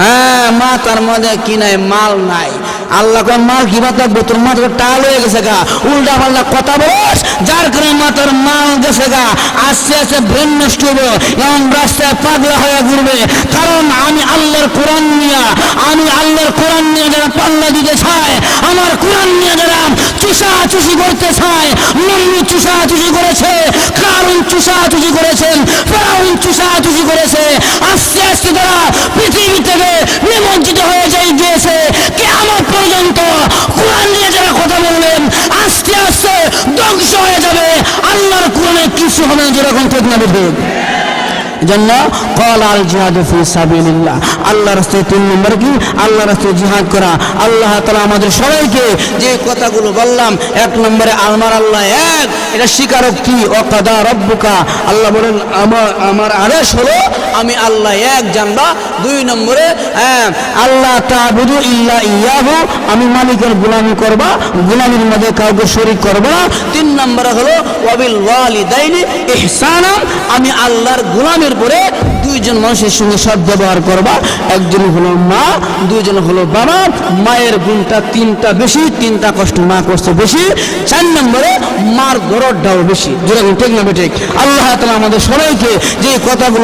হ্যাঁ, মাথার মধ্যে কি নাই? মাল নাই। আল্লাহ কয় মাল কি মাথা থাকবে? তোর মাথাটা টাল হয়ে গেছে গা, উল্টা পাল্টা কথা বস, যার কারণে মাথার মাল গেছে গা, আস্তে আস্তে ব্রেন নষ্ট হবে, এমন রাস্তায় পাগলা হয়ে ঘুরবে। কারণ আমি আল্লাহর কোরআন নিয়ে যারা পাল্লা দিতে চায়, আমার কোরআন নিয়ে যারা চুষাচুষি করতে চায়, নমরুদ চুষাচুষি করেছে, কারুন চুষাচুষি করেছেন, ফেরাউন চুষাচুষি করেছে, আস্তে আস্তে তারা পৃথিবী থেকে নিমজ্জিত হয়ে গিয়েছে। কিয়ামত পর্যন্ত কোরআন নিয়ে যারা কথা বলবেন, আস্তে আস্তে কিছু হবে না, যেরকম ঠিক না ঠিক জন্য কল আল জিহাদ ফি সাবিলিল্লাহ, আল্লাহর রাস্তায় 3 নম্বর কি আল্লাহর রাস্তায় জিহাদ করা। আল্লাহ তাআলা আমাদের সবাইকে যে কথাগুলো বললাম, 1 নম্বরে আমার আল্লাহ এক, এটা স্বীকারোক্তি। ওয়াকাদা রব্বুকা, আল্লাহ বলেন আমার আদেশ হলো আমি আল্লাহ এক জানবা। 2 নম্বরে আল্লাহ তা'বুদু ইল্লা ইয়াহু, আমি মালিকের গোলামি করবা, গোলামির মধ্যে কাউকে শরীক করবা না। 3 নম্বরে হলো ওয়াবিল ওয়ালিদাইনি ইহসানা, আমি আল্লাহর গোলামের পরে 2 জন মানুষের সঙ্গে সৎ ব্যবহার করবা। একজন হলো মা, 2 জন হলো বাবা। মায়ের গুণটা 3টা বেশি, 3টা কষ্ট মা করছে বেশি। 4 নম্বরে মার দরদটাও বেশি। যেরকম ঠিক না ঠিক। আল্লাহ তাআলা আমাদের সবাইকে যে কথাগুলো